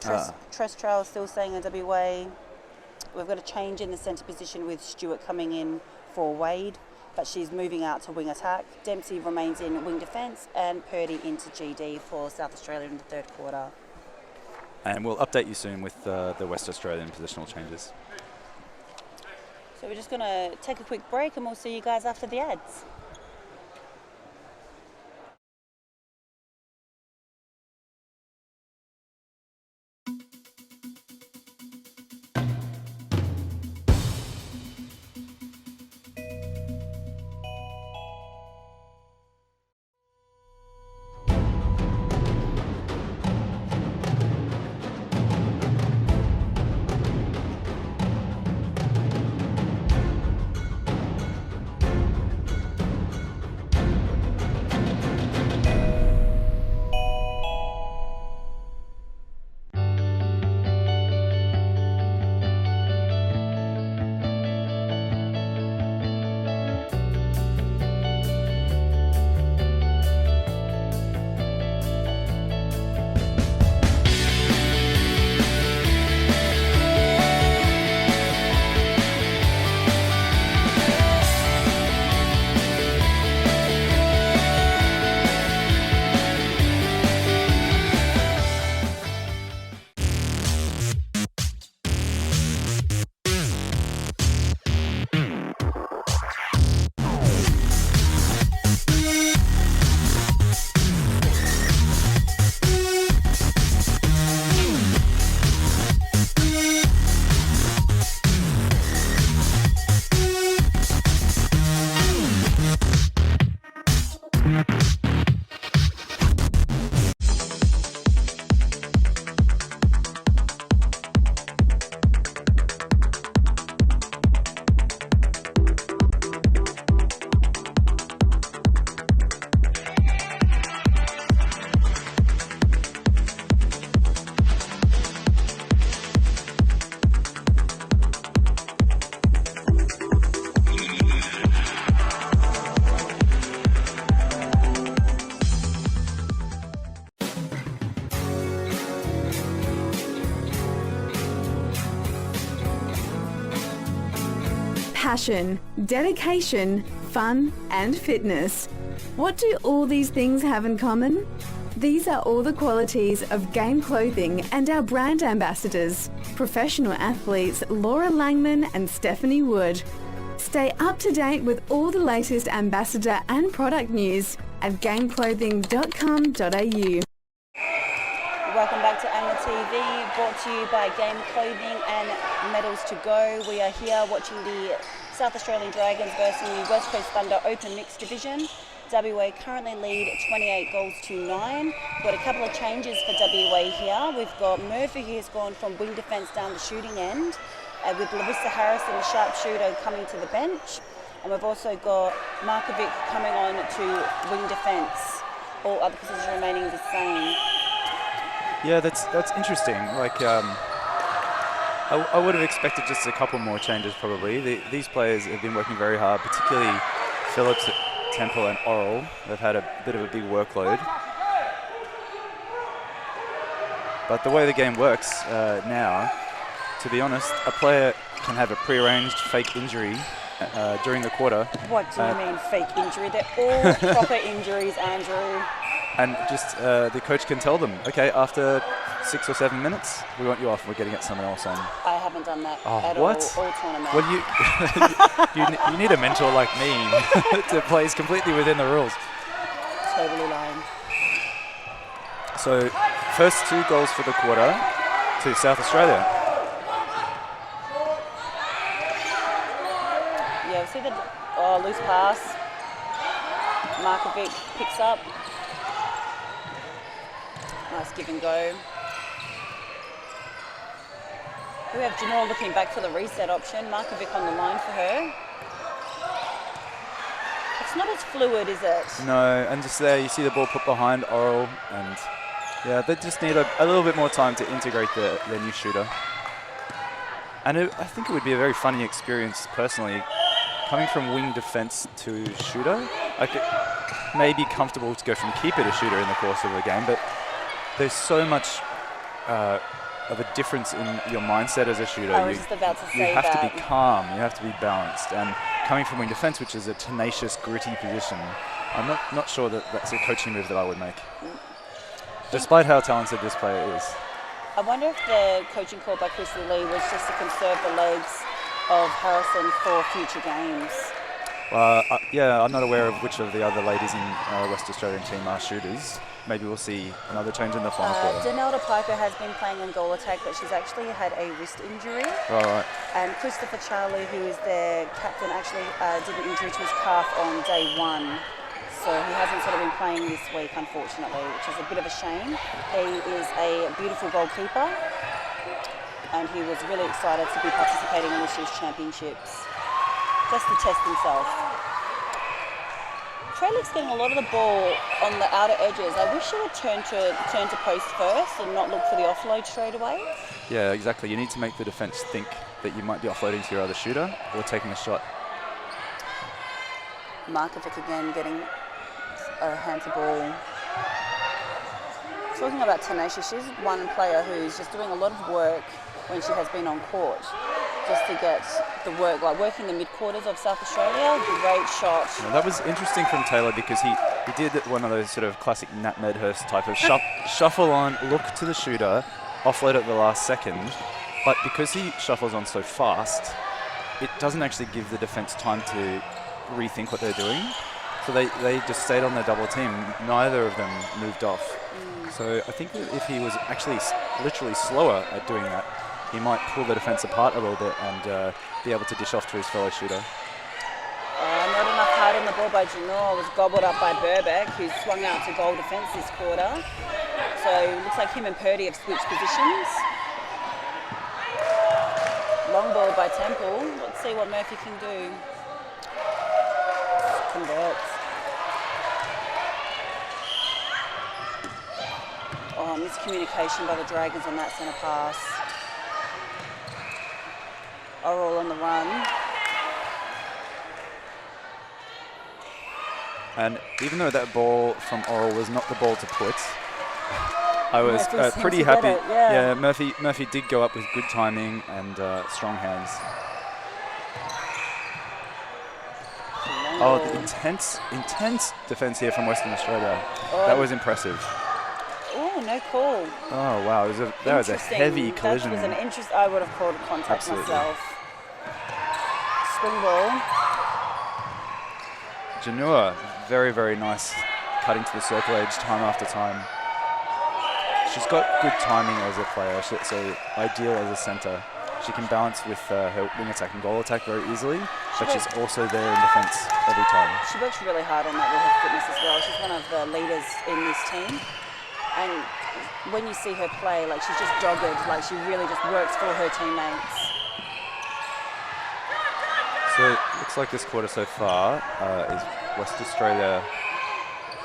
Trestrail still staying in WA. We've got a change in the centre position with Stewart coming in for Wade, but she's moving out to wing attack. Dempsey remains in wing defence, and Purdy into GD for South Australia in the third quarter. And we'll update you soon with the West Australian positional changes. So we're just going to take a quick break and we'll see you guys after the ads. Passion, dedication, fun, and fitness. What do all these things have in common? These are all the qualities of Game Clothing and our brand ambassadors, professional athletes Laura Langman and Stephanie Wood. Stay up to date with all the latest ambassador and product news at gameclothing.com.au. Welcome back to AMLA TV, brought to you by Game Clothing and Medals to Go. We are here watching the South Australian Dragons versus the West Coast Thunder Open Mixed Division. WA currently lead 28 goals to 9. We've got a couple of changes for WA here. We've got Murphy, who's gone from wing defence down the shooting end, with Larissa Harrison, the sharpshooter, coming to the bench. And we've also got Markovic coming on to wing defence. All other positions remaining the same. Yeah, that's interesting. Like, I would have expected just a couple more changes probably. These players have been working very hard, particularly Phillips, Temple and Oral. They've had a bit of a big workload. But the way the game works now, to be honest, a player can have a prearranged fake injury during the quarter. What do you mean fake injury? They're all proper injuries, Andrew. And just the coach can tell them, okay, after 6 or 7 minutes, we want you off. We're getting at someone else on. I haven't done that at what? all tournament. Well, you need a mentor like me to play completely within the rules. Totally lying. So, first 2 goals for the quarter to South Australia. Yeah, we see the loose pass. Markovic picks up. Nice give and go. We have Janelle looking back for the reset option. Markovic on the line for her. It's not as fluid, is it? No, and just there you see the ball put behind Oral, and Yeah, they just need a little bit more time to integrate their new shooter. And I think it would be a very funny experience, personally, coming from wing defense to shooter. I could maybe comfortable to go from keeper to shooter in the course of the game, but there's so much of a difference in your mindset as a shooter. I was just about to say you have that. to be calm, you have to be balanced, and coming from wing defense, which is a tenacious, gritty position, I'm not sure that that's a coaching move that I would make, despite how talented this player is. I wonder if the coaching call by Chris Lee was just to conserve the legs of Harrison for future games. Yeah, I'm not aware of which of the other ladies in West Australian team are shooters. Maybe we'll see another change in the final quarter. Donelda Piper has been playing in goal attack, but she's actually had a wrist injury. Right. And Christopher Charlie, who is their captain, actually did an injury to his calf on day 1. So he hasn't sort of been playing this week, unfortunately, which is a bit of a shame. He is a beautiful goalkeeper, and he was really excited to be participating in this year's championships, just to test himself. Treylick's getting a lot of the ball on the outer edges. I wish he would turn to post first and not look for the offload straight away. Yeah, exactly. You need to make the defence think that you might be offloading to your other shooter or taking a shot. Markovic again getting a hand to ball. Talking about tenacious, she's one player who's just doing a lot of work when she has been on court, just to get the work, like working the mid-quarters of South Australia. Great shot. Well, that was interesting from Taylor because he did one of those sort of classic Nat Medhurst type of shuffle on, look to the shooter, offload at the last second. But because he shuffles on so fast, it doesn't actually give the defence time to rethink what they're doing. So they just stayed on their double team. Neither of them moved off. So I think that if he was actually literally slower at doing that, he might pull the defence apart a little bit and be able to dish off to his fellow shooter. Not enough height on the ball by Genoa, was gobbled up by Burbeck, who swung out to goal defence this quarter. So it looks like him and Purdy have switched positions. Long ball by Temple. Let's see what Murphy can do. Converts. Oh, miscommunication by the Dragons on that centre pass. Oral on the run. And even though that ball from Oral was not the ball to put, I was pretty happy. Yeah, Murphy did go up with good timing and strong hands. Oh, the intense defence here from Western Australia. That was impressive. Oh, no call. Oh wow, that was a heavy collision. That was an interest. I would have called contact myself. Spring ball. Janua, very, very nice, cutting to the circle edge time after time. She's got good timing as a player, so ideal as a centre. She can balance with her wing attack and goal attack very easily, but she's also there in defence every time. She works really hard on that with her fitness as well. She's one of the leaders in this team. And when you see her play, like she's just dogged, like she really just works for her teammates. So it looks like this quarter so far is West Australia,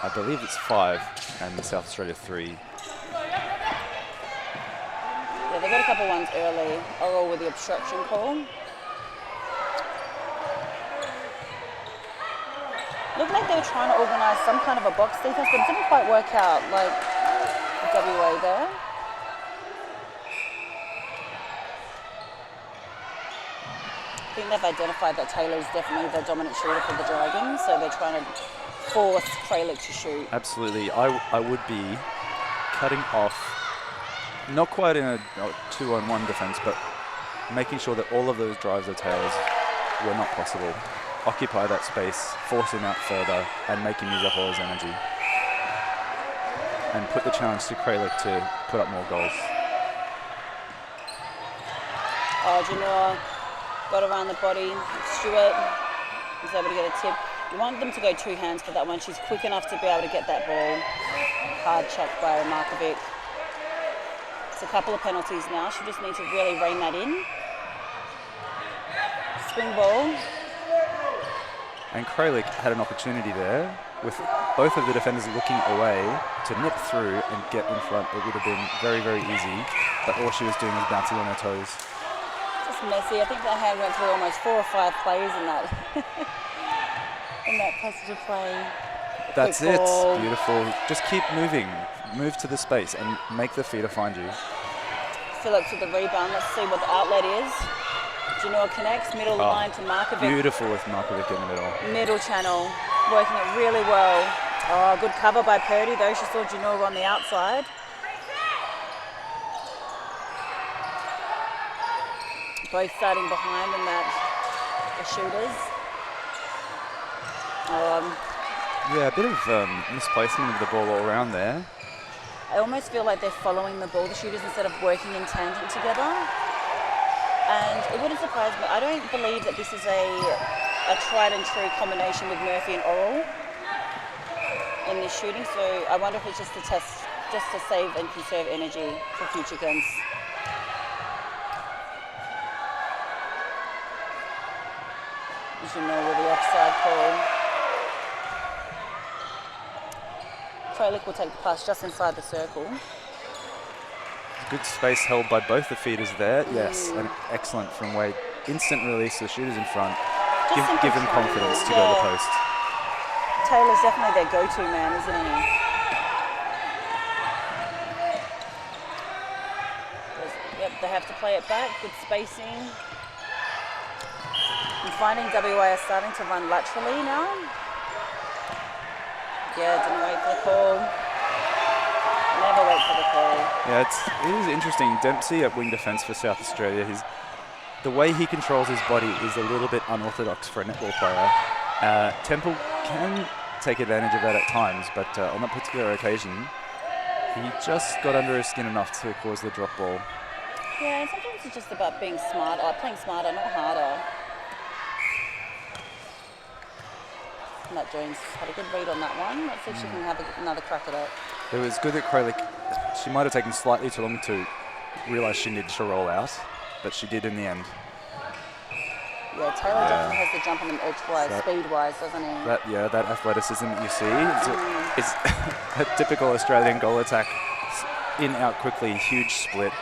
I believe it's 5, and South Australia 3. Yeah, they got a couple ones early. Oral with the obstruction call. Looked like they were trying to organise some kind of a box defense, but it didn't quite work out. Like WA there. I think they've identified that Taylor's definitely the dominant shooter for the Dragons, so they're trying to force Treylick to shoot. Absolutely. I would be cutting off, not quite in a 2-on-1 defence, but making sure that all of those drives of Taylor's were not possible. Occupy that space, force him out further, and make him use up all his energy. And put the challenge to Kralik to put up more goals. Oh, Genoa got around the body. Stewart was able to get a tip. You want them to go two hands for that one. She's quick enough to be able to get that ball. Hard check by Markovic. It's a couple of penalties now. She just needs to really rein that in. Swing ball. And Kralik had an opportunity there with both of the defenders looking away to nip through and get in front, it would have been very, very easy. But all she was doing was bouncing on her toes. Just messy. I think that hand went through almost 4 or 5 players in that in that passage of play. That's Quick it. ball. Beautiful. Just keep moving. Move to the space and make the feeder find you. Phillips with the rebound. Let's see what the outlet is. Genoa connects, middle line to Markovic. Beautiful with Markovic in the middle. Middle channel, working it really well. Oh, good cover by Purdy though. She saw Genoa on the outside. Both starting behind in that, the shooters. Yeah, a bit of misplacement of the ball all around there. I almost feel like they're following the ball, the shooters, instead of working in tangent together. And it wouldn't surprise me. I don't believe that this is a tried and true combination with Murphy and Oral in this shooting. So I wonder if it's just a test, just to save and conserve energy for future games. As you know, with the offside call. Froelich will take the pass just inside the circle. Good space held by both the feeders there. Yes, and excellent from Wade. Instant release to the shooters in front. Give them confidence to go to the post. Taylor's definitely their go-to man, isn't he? Yep, they have to play it back. Good spacing. I'm finding WA are starting to run laterally now. Yeah, didn't wait for the call. Never wait for the call. Yeah, it is interesting. Dempsey at wing defence for South Australia. The way he controls his body is a little bit unorthodox for a netball player. Temple can take advantage of that at times, but on that particular occasion, he just got under his skin enough to cause the drop ball. Yeah, and sometimes it's just about being smarter, playing smarter, not harder. Nat Jones had a good read on that one. Let's see if she can have another crack at it. It was good that Froelich, she might have taken slightly too long to realise she needed to roll out, but she did in the end. Yeah, Taylor definitely has the jump on them edge-wise, speed-wise, doesn't he? That athleticism that you see is a typical Australian goal attack. In, out quickly, huge split,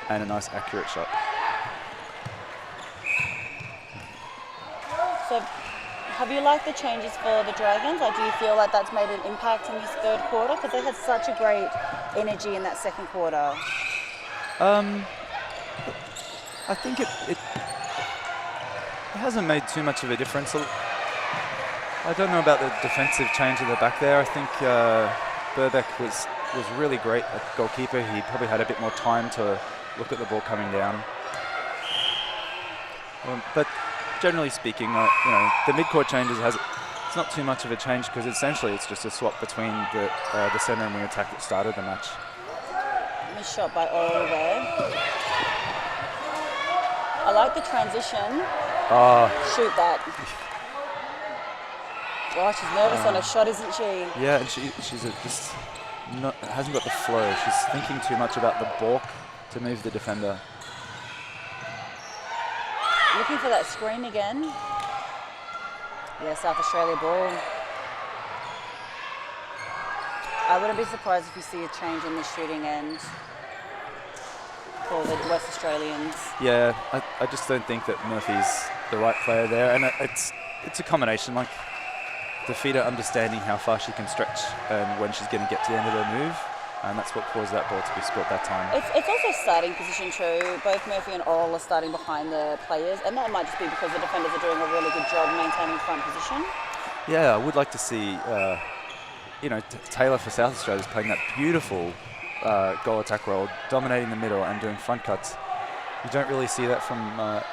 and a nice accurate shot. So, have you liked the changes for the Dragons? Like, do you feel like that's made an impact in this third quarter? Because they had such a great energy in that second quarter. I think it hasn't made too much of a difference. I don't know about the defensive change in the back there. I think Burbeck was really great at goalkeeper. He probably had a bit more time to look at the ball coming down. But generally speaking, the mid-court changes it's not too much of a change because essentially it's just a swap between the centre and wing attack that started the match. Missed shot by Oral there. I like the transition. Shoot that. Oh, she's nervous on her shot, isn't she? Yeah, and she's just hasn't got the flow. She's thinking too much about the balk to move the defender. Looking for that screen again. Yeah, South Australia ball. I wouldn't be surprised if you see a change in the shooting end for the West Australians. Yeah, I just don't think that Murphy's the right player there, and it's a combination, like the feeder understanding how far she can stretch and when she's going to get to the end of her move, and that's what caused that ball to be spilt that time. It's also starting position too. Both Murphy and Oral are starting behind the players, and that might just be because the defenders are doing a really good job maintaining front position. Yeah, I would like to see, Taylor for South Australia is playing that beautiful goal attack role, dominating the middle and doing front cuts. You don't really see that from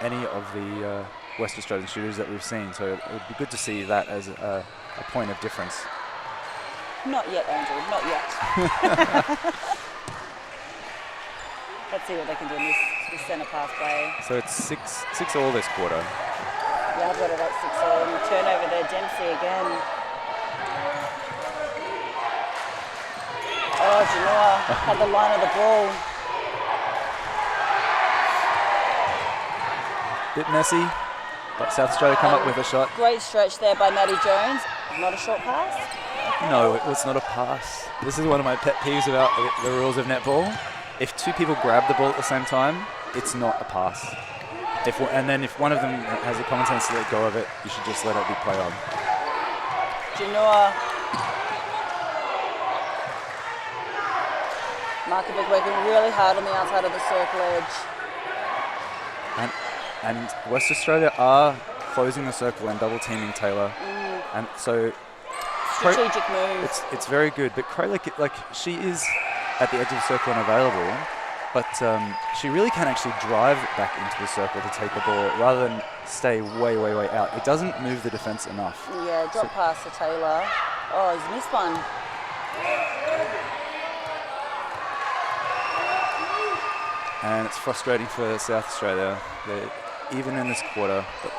any of the West Australian shooters that we've seen, so it would be good to see that as a point of difference. Not yet, Andrew, not yet. Let's see what they can do in this centre pass play. So it's 6-6 this quarter. Yeah, I've got it at 6-all. And the turnover there, Dempsey again. Oh, Genoa had the line of the ball. Bit messy, but South Australia come up with a shot. Great stretch there by Maddie Jones. Not a short pass. No, it was not a pass. This is one of my pet peeves about the rules of netball. If two people grab the ball at the same time, it's not a pass. And then if one of them has the common sense to let go of it, you should just let it be play on. Genoa. Markovic working really hard on the outside of the circle edge. And West Australia are closing the circle and double teaming Taylor. And so Strategic move. it's very good, but Kralik, like, she is at the edge of the circle and available, but she really can actually drive back into the circle to take the ball rather than stay way, way, way out. It doesn't move the defense enough. Yeah, drop pass to Taylor. Oh, he's missed one. And it's frustrating for South Australia. Even in this quarter, but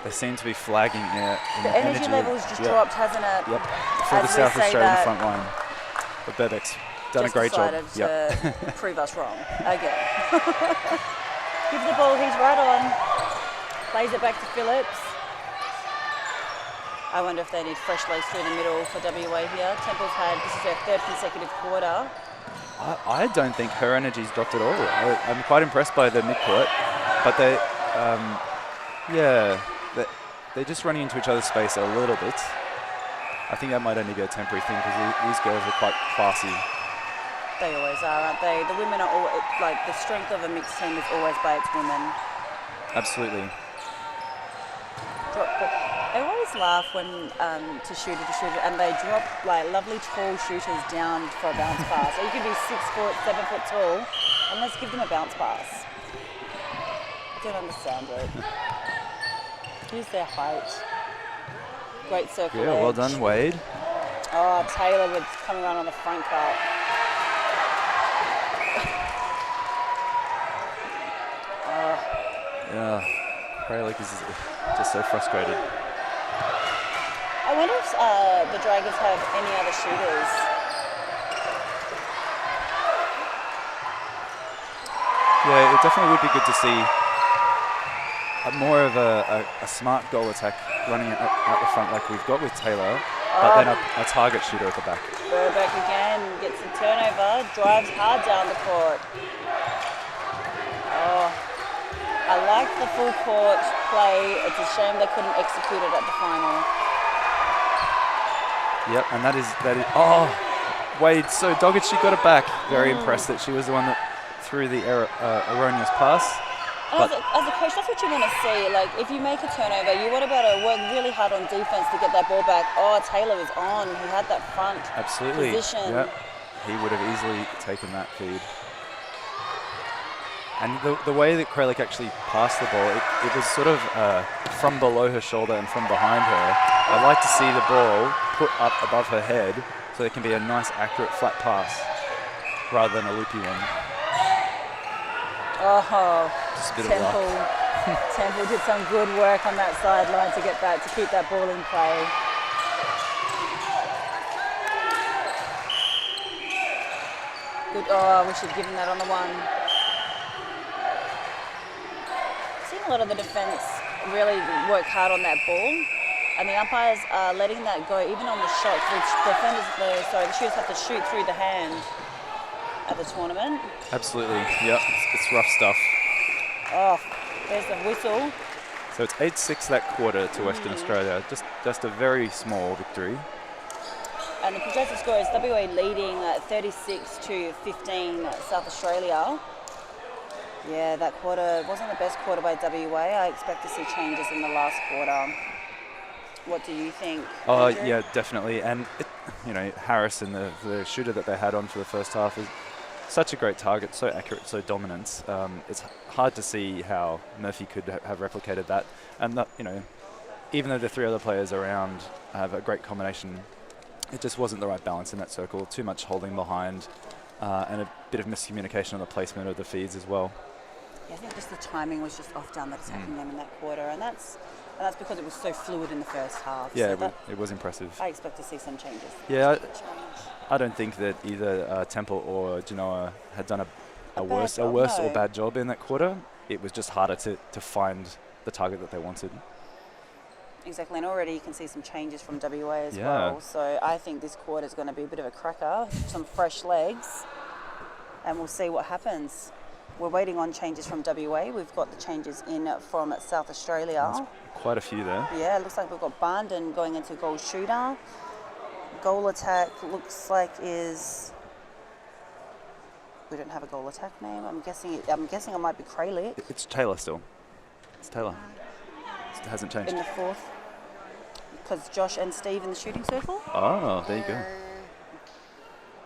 they seem to be flagging in The energy level's just dropped, hasn't it? Yep. For As the we South say Australian that, front line. But Bebek's done just a great job. decided to prove us wrong again. Gives the ball, he's right on. Plays it back to Phillips. I wonder if they need fresh legs through the middle for WA here. Temple's had, this is their third consecutive quarter. I don't think her energy's dropped at all. I'm quite impressed by the midcourt, but they're just running into each other's space a little bit. I think that might only be a temporary thing because these girls are quite classy. They always are, aren't they? The women are always, like, the strength of a mixed team is always by its women. Absolutely. I always laugh when to shoot it, and they drop like lovely tall shooters down for a bounce pass. So you could be 6 foot, 7 foot tall, and let's give them a bounce pass. I don't understand it. Use their height. Great circle. Yeah, well done, Wade. Oh, Taylor was coming around on the front cut. Yeah, Kralik is just so frustrated. I wonder if the Dragons have any other shooters. Yeah, it definitely would be good to see more of a smart goal attack running out the front like we've got with Taylor, but then a target shooter at the back. Burbeck again gets the turnover, drives hard down the court. Oh, I like the full court play. It's a shame they couldn't execute it at the final. Yep, and that is oh, Wade so dogged she got it back. Very impressed that she was the one that threw the erroneous pass. As a coach, that's what you want to see. Like, if you make a turnover, you want to be able to work really hard on defense to get that ball back. Oh, Taylor was on. He had that front position. Yep. He would have easily taken that feed. And the way that Kralik actually passed the ball, it was sort of from below her shoulder and from behind her. I'd like to see the ball put up above her head so it can be a nice, accurate, flat pass rather than a loopy one. Oh, Just a bit of luck. Temple did some good work on that sideline to get that, to keep that ball in play. Good. Oh, we should have given that on the one. Seen a lot of the defense really work hard on that ball, and the umpires are letting that go even on the shots. The shooters have to shoot through the hand at the tournament. Absolutely. Yep. It's rough stuff. Oh, there's the whistle. So it's 8-6 that quarter to Western Australia. Just a very small victory. And the projected score is WA leading 36-15 South Australia. Yeah, that quarter wasn't the best quarter by WA. I expect to see changes in the last quarter. What do you think, Andrew? Yeah, definitely. And Harrison, the shooter that they had on for the first half, is such a great target, so accurate, so dominant. It's hard to see how Murphy could have replicated that. And that, even though the three other players around have a great combination, it just wasn't the right balance in that circle. Too much holding behind, and a bit of miscommunication on the placement of the feeds as well. Yeah, I think just the timing was just off down that attacking them in that quarter, and that's because it was so fluid in the first half. Yeah, so it was impressive. I expect to see some changes. Yeah, I don't think that either Temple or Genoa had done a worse or bad job in that quarter. It was just harder to find the target that they wanted. Exactly, and already you can see some changes from WA as Yeah. well. So I think this quarter is going to be a bit of a cracker, some fresh legs, and we'll see what happens. We're waiting on changes from WA. We've got the changes in from South Australia. There's quite a few there. Yeah, it looks like we've got Barnden going into goal shooter. Goal attack looks like is... We don't have a goal attack name. I'm guessing it might be Kralik It's Taylor still. It's Taylor. It hasn't changed. in the fourth. Because Josh and Steve in the shooting circle. Oh, there you go.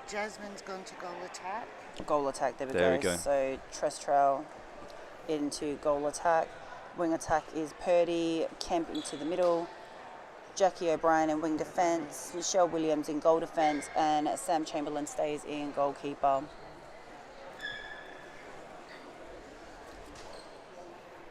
Jasmine's gone to goal attack. Goal attack, there There we we go. go. So Trestrell into goal attack. Wing attack is Purdy, Kemp into the middle, Jackie O'Brien in wing defence, Michelle Williams in goal defence, and Sam Chamberlain stays in goalkeeper.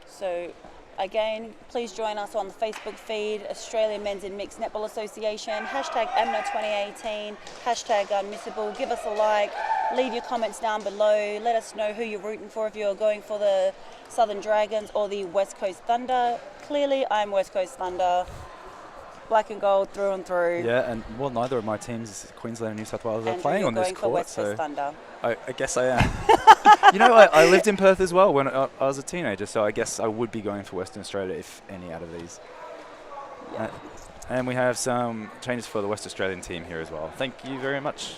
So again, please join us on the Facebook feed, Australian Men's and Mixed Netball Association, hashtag AMNA2018, hashtag Unmissable. Give us a like, leave your comments down below, let us know who you're rooting for if you're going for the Southern Dragons or the West Coast Thunder. Clearly, I'm West Coast Thunder. Black and gold through and through. Yeah, and well, neither of my teams, Queensland and New South Wales, are Andrew, playing you're on this going for court, West so Coast Thunder. I guess I am. You know, I lived in Perth as well when I was a teenager, so I guess I would be going for Western Australia if any out of these. Yeah. And we have some changes for the West Australian team here as well. Thank you very much.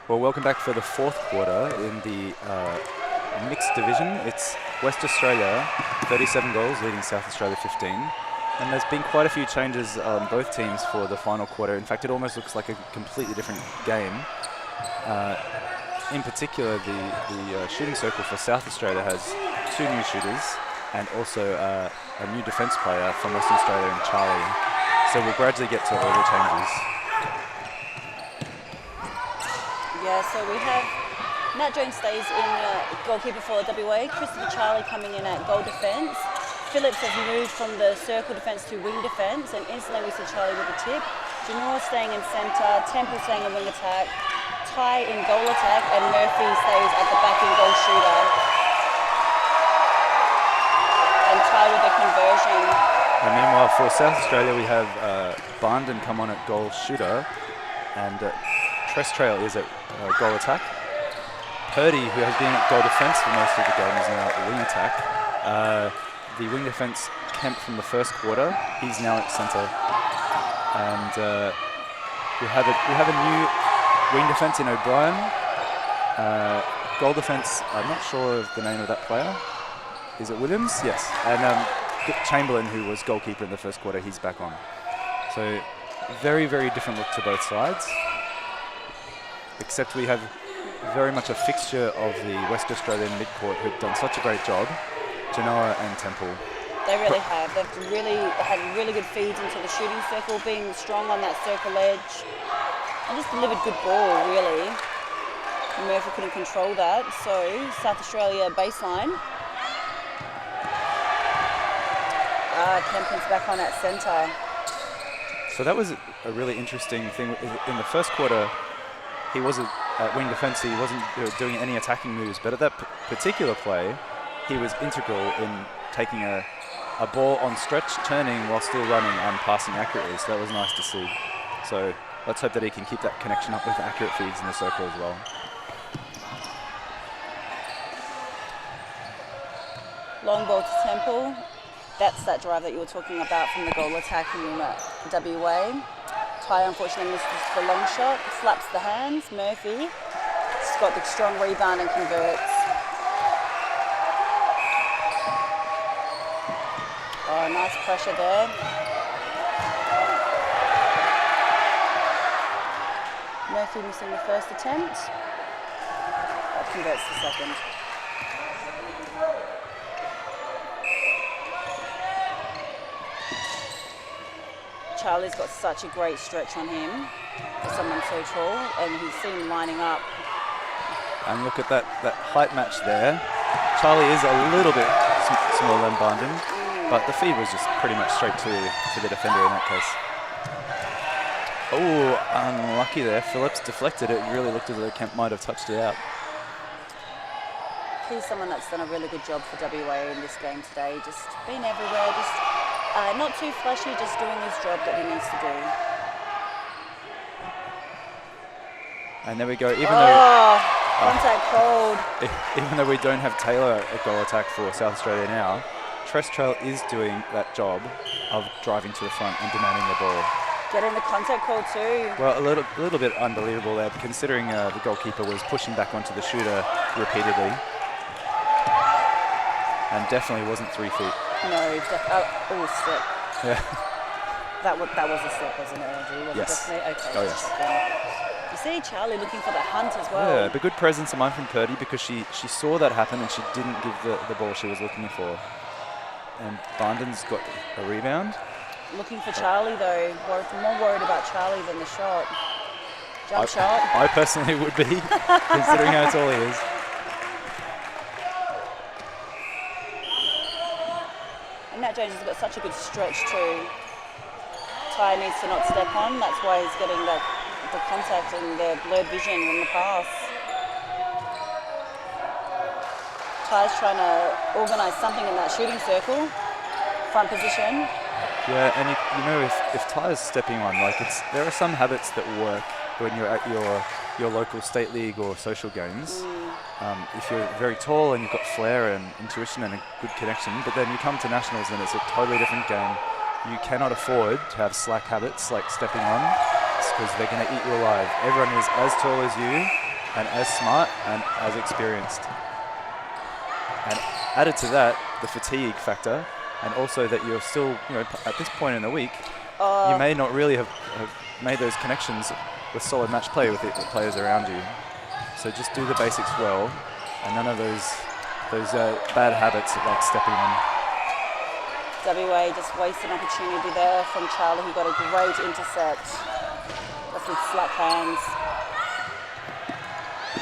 Well, welcome back for the fourth quarter in the mixed division. It's West Australia, 37 goals, leading South Australia 15. And there's been quite a few changes on both teams for the final quarter. In fact, it almost looks like a completely different game. In particular, the shooting circle for South Australia has 2 new shooters and also a new defence player from Western Australia in Charlie. So we'll gradually get to all the changes. Yeah, so we have Matt Jones stays in goalkeeper for WA, Christopher Charlie coming in at goal defence. Phillips has moved from the circle defence to wing defence, and instantly we see Charlie with a tip. Janora staying in centre, Temple staying in wing attack, Ty in goal attack, and Murphy stays at the back in goal shooter. And Ty with a conversion. And meanwhile, for South Australia, we have Barnden come on at goal shooter, and Trestrail is at goal attack. Purdy, who has been at goal defence for most of the game, is now at wing attack. The wing defence Kemp from the first quarter, he's now at centre. And we have a new wing defence in O'Brien. Goal defence, I'm not sure of the name of that player. Is it Williams? Yes. And Chamberlain, who was goalkeeper in the first quarter, he's back on. So very, very different look to both sides. Except we have very much a fixture of the West Australian midcourt who've done such a great job. Genoa and Temple. They really have. They've really had really good feeds into the shooting circle, being strong on that circle edge. And just delivered good ball, really. Murphy couldn't control that. So, South Australia baseline. Kempin's back on at centre. So that was a really interesting thing. In the first quarter, he wasn't at wing defence, he wasn't doing any attacking moves, but at that particular play, he was integral in taking a ball on stretch, turning while still running and passing accurately, so that was nice to see. So let's hope that he can keep that connection up with accurate feeds in the circle as well. Long ball to Temple. That's that drive that you were talking about from the goal attack in WA. Ty unfortunately misses the long shot, slaps the hands. Murphy has got the strong rebound and converts. Oh, nice pressure there. Murphy missing the first attempt. That converts the second. Charlie's got such a great stretch on him for someone so tall, and he's seen lining up. And look at that height match there. Charlie is a little bit smaller than Barnden, but the feed was just pretty much straight to the defender in that case. Oh, unlucky there. Phillips deflected it. It really looked as though Kemp might have touched it out. He's someone that's done a really good job for WA in this game today, just being everywhere, just not too flashy, just doing his job that he needs to do. And there we go. Contact called. Even though we don't have Taylor at goal attack for South Australia now, Trestrail is doing that job of driving to the front and demanding the ball. Getting the contact call too. Well, a little bit unbelievable there, considering the goalkeeper was pushing back onto the shooter repeatedly. And definitely wasn't 3 feet. No, step. Yeah. That was a step, wasn't it, Andrew? Was Yes. It definitely? Okay. Oh, yes. You see Charlie looking for the hunt as well. Yeah, but good presence of mind from Purdy because she saw that happen and she didn't give the ball she was looking for. And Barnden's got a rebound. Looking for Charlie though. More worried about Charlie than the shot. Jump shot. I personally would be, considering how tall he is. And Nat Jones has got such a good stretch too. Ty needs to not step on. That's why he's getting the contact and the blurred vision from the pass. Ty's trying to organise something in that shooting circle. Front position. Yeah, and you know if Ty's stepping on, like there are some habits that work when you're at your local state league or social games. If you're very tall and you've got flair and intuition and a good connection, but then you come to nationals and it's a totally different game. You cannot afford to have slack habits like stepping on, because they're going to eat you alive. Everyone is as tall as you and as smart and as experienced. And added to that, the fatigue factor, and also that you're still, at this point in the week, you may not really have made those connections with solid match play with the players around you. So just do the basics well, and none of those bad habits like stepping on. WA just wasted an opportunity there from Charlie, who got a great intercept. Just with slack hands.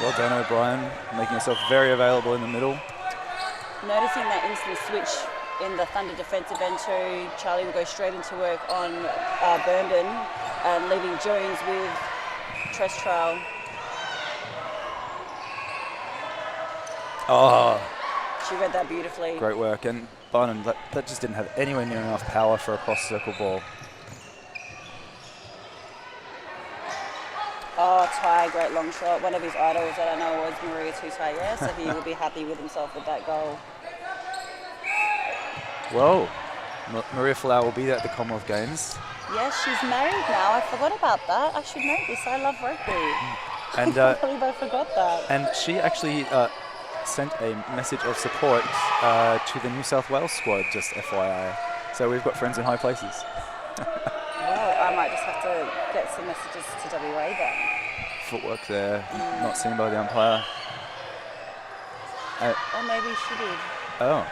Well done, O'Brien, making yourself very available in the middle. Noticing that instant switch in the Thunder defensive end too, Charlie will go straight into work on Burnden, leaving Jones with Trestrail. Oh, she read that beautifully. Great work, and Barnum, that just didn't have anywhere near enough power for a cross-circle ball. Oh, Ty, great long shot. One of his idols that I know was Maria Tutai, so he will be happy with himself with that goal. Whoa, Maria Folau will be at the Commonwealth Games. Yes, she's married now. I forgot about that. I should know this. I love rugby. And I can't believe I forgot that. And she actually sent a message of support to the New South Wales squad, just FYI. So we've got friends in high places. Well, I might just have to get some messages to WA then. Footwork there, not seen by the umpire. Or maybe she did. Oh,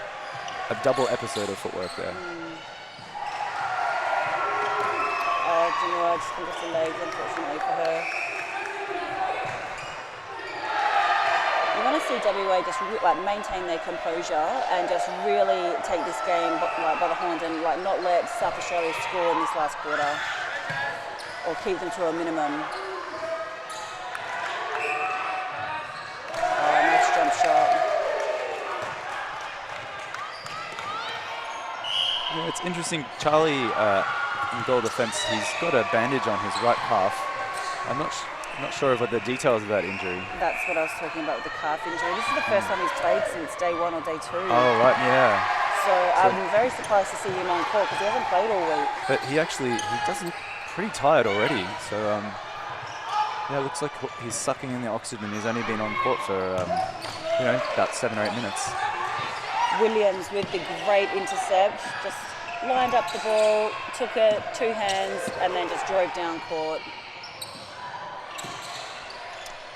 a double episode of footwork there. I just think it's the legs, unfortunately, for her. You want to see WA just maintain their composure and just really take this game by the horns and not let South Australia score in this last quarter or keep them to a minimum. Oh, nice jump shot. Yeah, it's interesting. Charlie in goal defence, he's got a bandage on his right calf. I'm not sure of what the details of that injury. That's what I was talking about with the calf injury. This is the first time he's played since day 1 or day 2. Oh, right, yeah. So I'm very surprised to see him on court because he hasn't played all week. But he does look pretty tired already. So, yeah, it looks like he's sucking in the oxygen. He's only been on court for, about 7 or 8 minutes. Williams with the great intercept, just lined up the ball, took it 2 hands, and then just drove down court.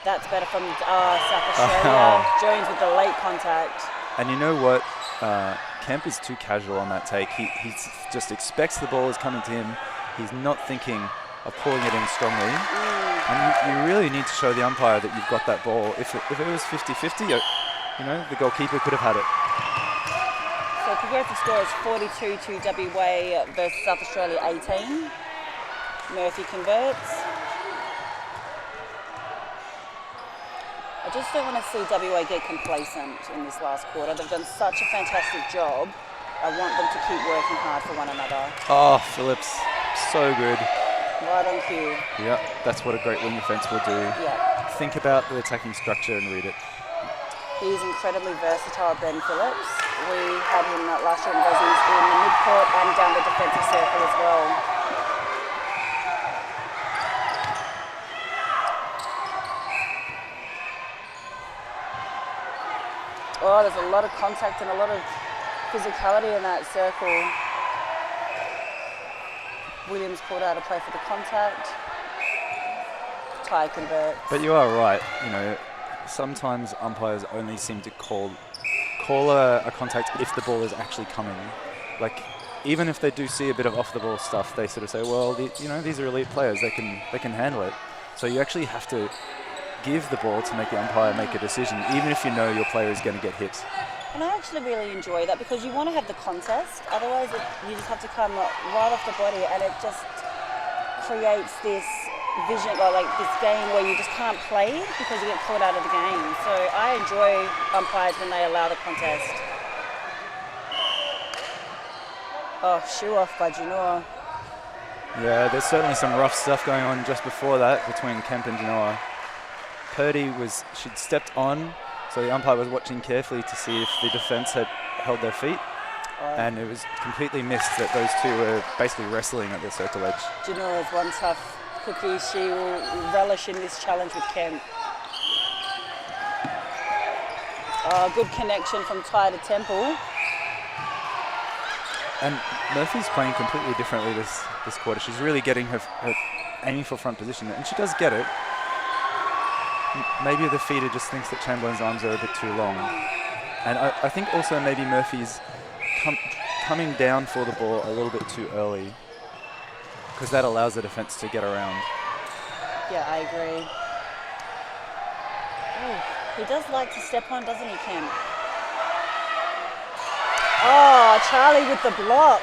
That's better from South Australia. Jones with the late contact. And you know what? Kemp is too casual on that take. He just expects the ball is coming to him. He's not thinking of pulling it in strongly. And you really need to show the umpire that you've got that ball. If it was 50-50, the goalkeeper could have had it. So progressive score is 42 to WA versus South Australia 18. Murphy converts. I just don't want to see WA get complacent in this last quarter. They've done such a fantastic job. I want them to keep working hard for one another. Oh, Phillips, so good. Right on cue. Yeah, that's what a great wing defence will do. Yeah. Think about the attacking structure and read it. He's incredibly versatile, Ben Phillips. We had him last year in Aussies in the mid-court and down the defensive circle as well. Oh, there's a lot of contact and a lot of physicality in that circle. Williams called out a play for the contact. Ty converts. But you are right. Sometimes umpires only seem to call a contact if the ball is actually coming. Like, even if they do see a bit of off-the-ball stuff, they sort of say, well, these are elite players. They can handle it. So you actually have to give the ball to make the umpire make a decision, even if you know your player is going to get hit. And I actually really enjoy that because you want to have the contest. Otherwise, you just have to come right off the body, and it just creates this vision, or this game where you just can't play because you get caught out of the game. So I enjoy umpires when they allow the contest. Oh, shoe off by Genoa. Yeah, there's certainly some rough stuff going on just before that between Kemp and Genoa. Purdy she'd stepped on, so the umpire was watching carefully to see if the defence had held their feet. And it was completely missed that those two were basically wrestling at the circle edge. Genoa's one tough cookie. She will relish in this challenge with Kemp. Good connection from Ty to Temple. And Murphy's playing completely differently this quarter. She's really getting her aiming for front position, and she does get it. Maybe the feeder just thinks that Chamberlain's arms are a bit too long. And I think also maybe Murphy's coming down for the ball a little bit too early, because that allows the defence to get around. Yeah, I agree. Oh, he does like to step on, doesn't he, Kemp? Oh, Charlie with the block.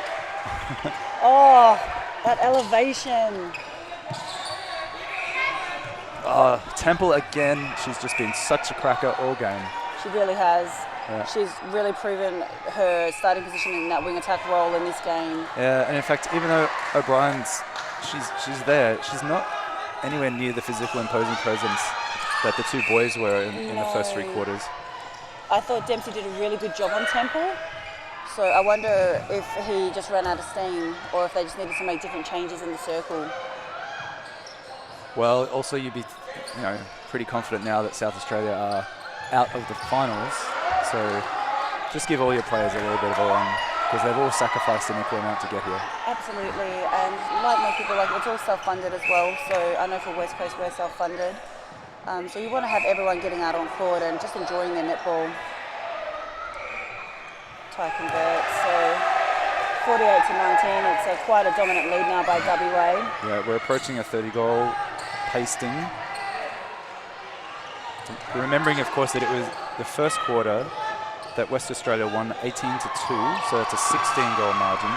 Oh, that elevation. Temple again. She's just been such a cracker all game. She really has. Yeah. She's really proven her starting position in that wing attack role in this game. Yeah, and in fact, even though O'Brien's, she's there, she's not anywhere near the physical imposing presence that the two boys were in the first 3 quarters. I thought Dempsey did a really good job on Temple. So I wonder if he just ran out of steam or if they just needed to make different changes in the circle. Well, also you'd be, pretty confident now that South Australia are out of the finals. So just give all your players a little bit of a run, because they've all sacrificed an equal amount to get here. Absolutely, and like most people, it's all self-funded as well. So I know for West Coast we're self-funded. So you want to have everyone getting out on court and just enjoying their netball. Ty converts, so 48 to 19. It's quite a dominant lead now by WA. Yeah, we're approaching a 30-goal pasting. Remembering, of course, that it was the first quarter that West Australia won 18-2, so that's a 16-goal margin.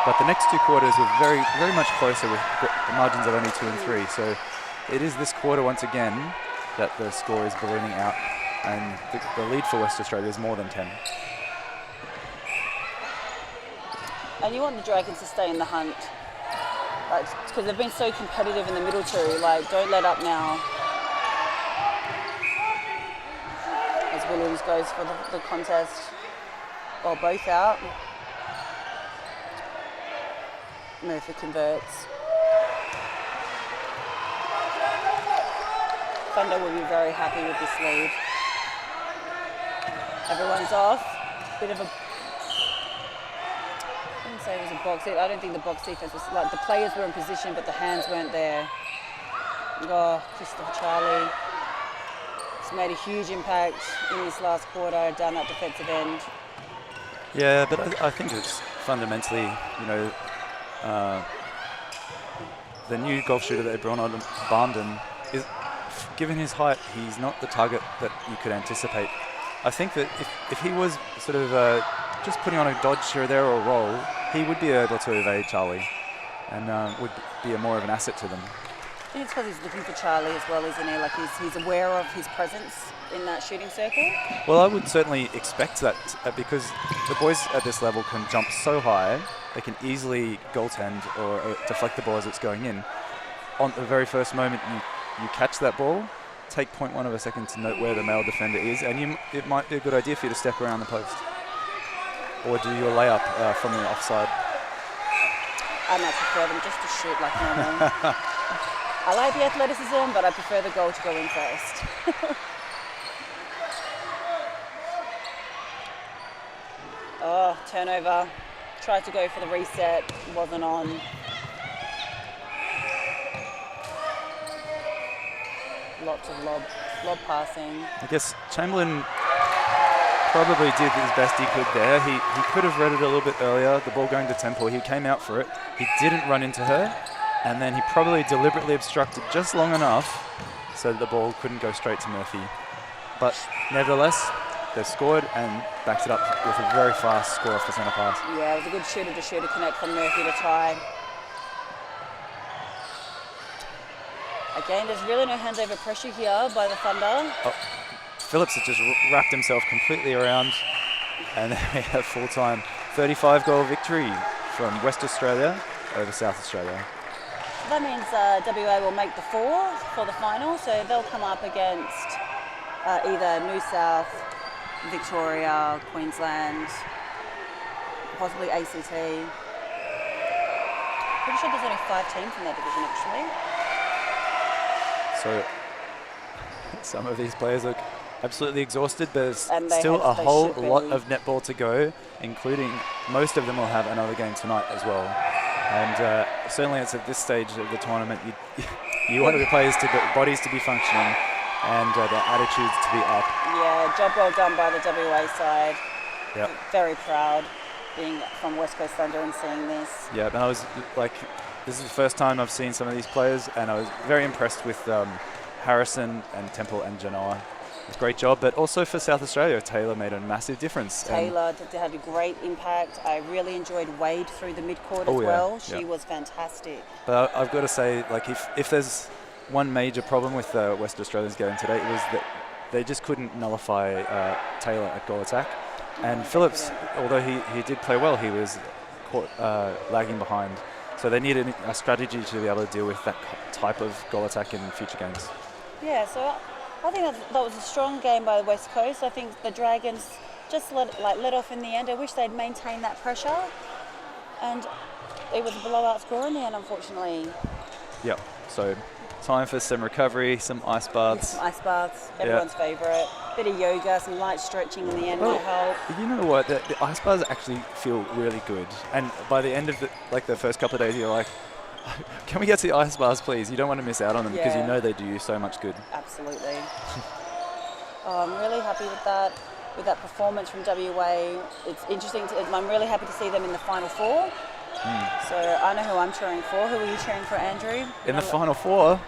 But the next two quarters were very, very much closer with margins of only 2 and 3. So it is this quarter once again that the score is ballooning out, and the lead for West Australia is more than 10. And you want the Dragons to stay in the hunt, because they've been so competitive in the middle too. Like, don't let up now. As Williams goes for the contest, or both out. Murphy converts. Thunder will be very happy with this lead. Everyone's off. Bit of a... I wouldn't say it was a box. I don't think the box defense was... Like, the players were in position, but the hands weren't there. Oh, Christopher Charlie. He's made a huge impact in this last quarter down that defensive end. Yeah, but I think it's fundamentally, you know, the new golf shooter that they brought on, Barnden, is, given his height, he's not the target that you could anticipate. I think that if he was sort of just putting on a dodge here, there, or roll, he would be able to evade Charlie and would be more of an asset to them. I think it's because he's looking for Charlie as well, isn't he? Like, he's aware of his presence in that shooting circle. Well, I would certainly expect that because the boys at this level can jump so high, they can easily goaltend or deflect the ball as it's going in. On the very first moment you catch that ball, take 0.1 of a second to note where the male defender is, and it might be a good idea for you to step around the post or do your layup from the offside. I might prefer them just to shoot like normal. I like the athleticism, but I prefer the goal to go in first. Oh, turnover. Tried to go for the reset, wasn't on. Lots of lob passing. I guess Chamberlain probably did his best he could there. He could have read it a little bit earlier, the ball going to Temple. He came out for it. He didn't run into her, and then he probably deliberately obstructed just long enough so that the ball couldn't go straight to Murphy. But nevertheless, they scored and backed it up with a very fast score off the centre pass. Yeah, it was a good shooter-to-shooter connect from Murphy to try. Again, there's really no handover pressure here by the Thunder. Oh, Phillips has just wrapped himself completely around, and then we have full-time 35-goal victory from West Australia over South Australia. That means WA will make the 4 for the final, so they'll come up against either New South, Victoria, Queensland, possibly ACT. Pretty sure there's only 5 teams in that division actually. So some of these players look absolutely exhausted, but there's And they still a they whole should be. lot of netball to go, including most of them will have another game tonight as well. And certainly it's at this stage of the tournament, you want the players bodies to be functioning and their attitudes to be up. Yeah, job well done by the WA side. Yep. Very proud being from West Coast Thunder and seeing this. Yeah, and I was like, this is the first time I've seen some of these players, and I was very impressed with Harrison and Temple and Genoa. Great job, but also for South Australia, Taylor made a massive difference. Taylor had a great impact. I really enjoyed Wade through the mid-court as yeah, well. She yeah. was fantastic. But I've got to say, like, if there's one major problem with West Australia's game today, it was that they just couldn't nullify Taylor at goal attack. And Phillips, although he did play well, he was caught lagging behind. So they needed a strategy to be able to deal with that type of goal attack in future games. Yeah, so I think that was a strong game by the West Coast. I think the Dragons just let off in the end. I wish they'd maintained that pressure. And it was a blowout score in the end, unfortunately. Yep. So time for some recovery, some ice baths. Some ice baths, everyone's favourite. Bit of yoga, some light stretching in the end will help. You know what? The ice baths actually feel really good. And by the end of the first couple of days, you're like, can we get to the ice bars, please? You don't want to miss out on them because you know they do you so much good. Absolutely. I'm really happy with that performance from WA. It's interesting. I'm really happy to see them in the Final 4. So I know who I'm cheering for. Who are you cheering for, Andrew? In the Final Four,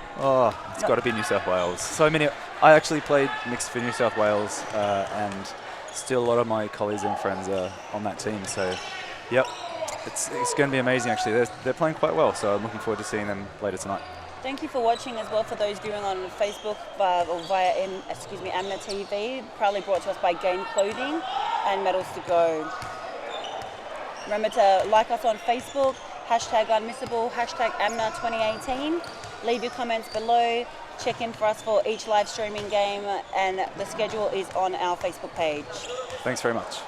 it's got to be New South Wales. So many. I actually played mixed for New South Wales, and still a lot of my colleagues and friends are on that team. So, yep, it's going to be amazing. Actually, they're playing quite well. So I'm looking forward to seeing them later tonight. Thank you for watching as well. For those viewing on Facebook or via AMNA TV, proudly brought to us by Game Clothing and Medals to Go. Remember to like us on Facebook, #Unmissable, #AMNA 2018. Leave your comments below. Check in for us for each live streaming game, and the schedule is on our Facebook page. Thanks very much.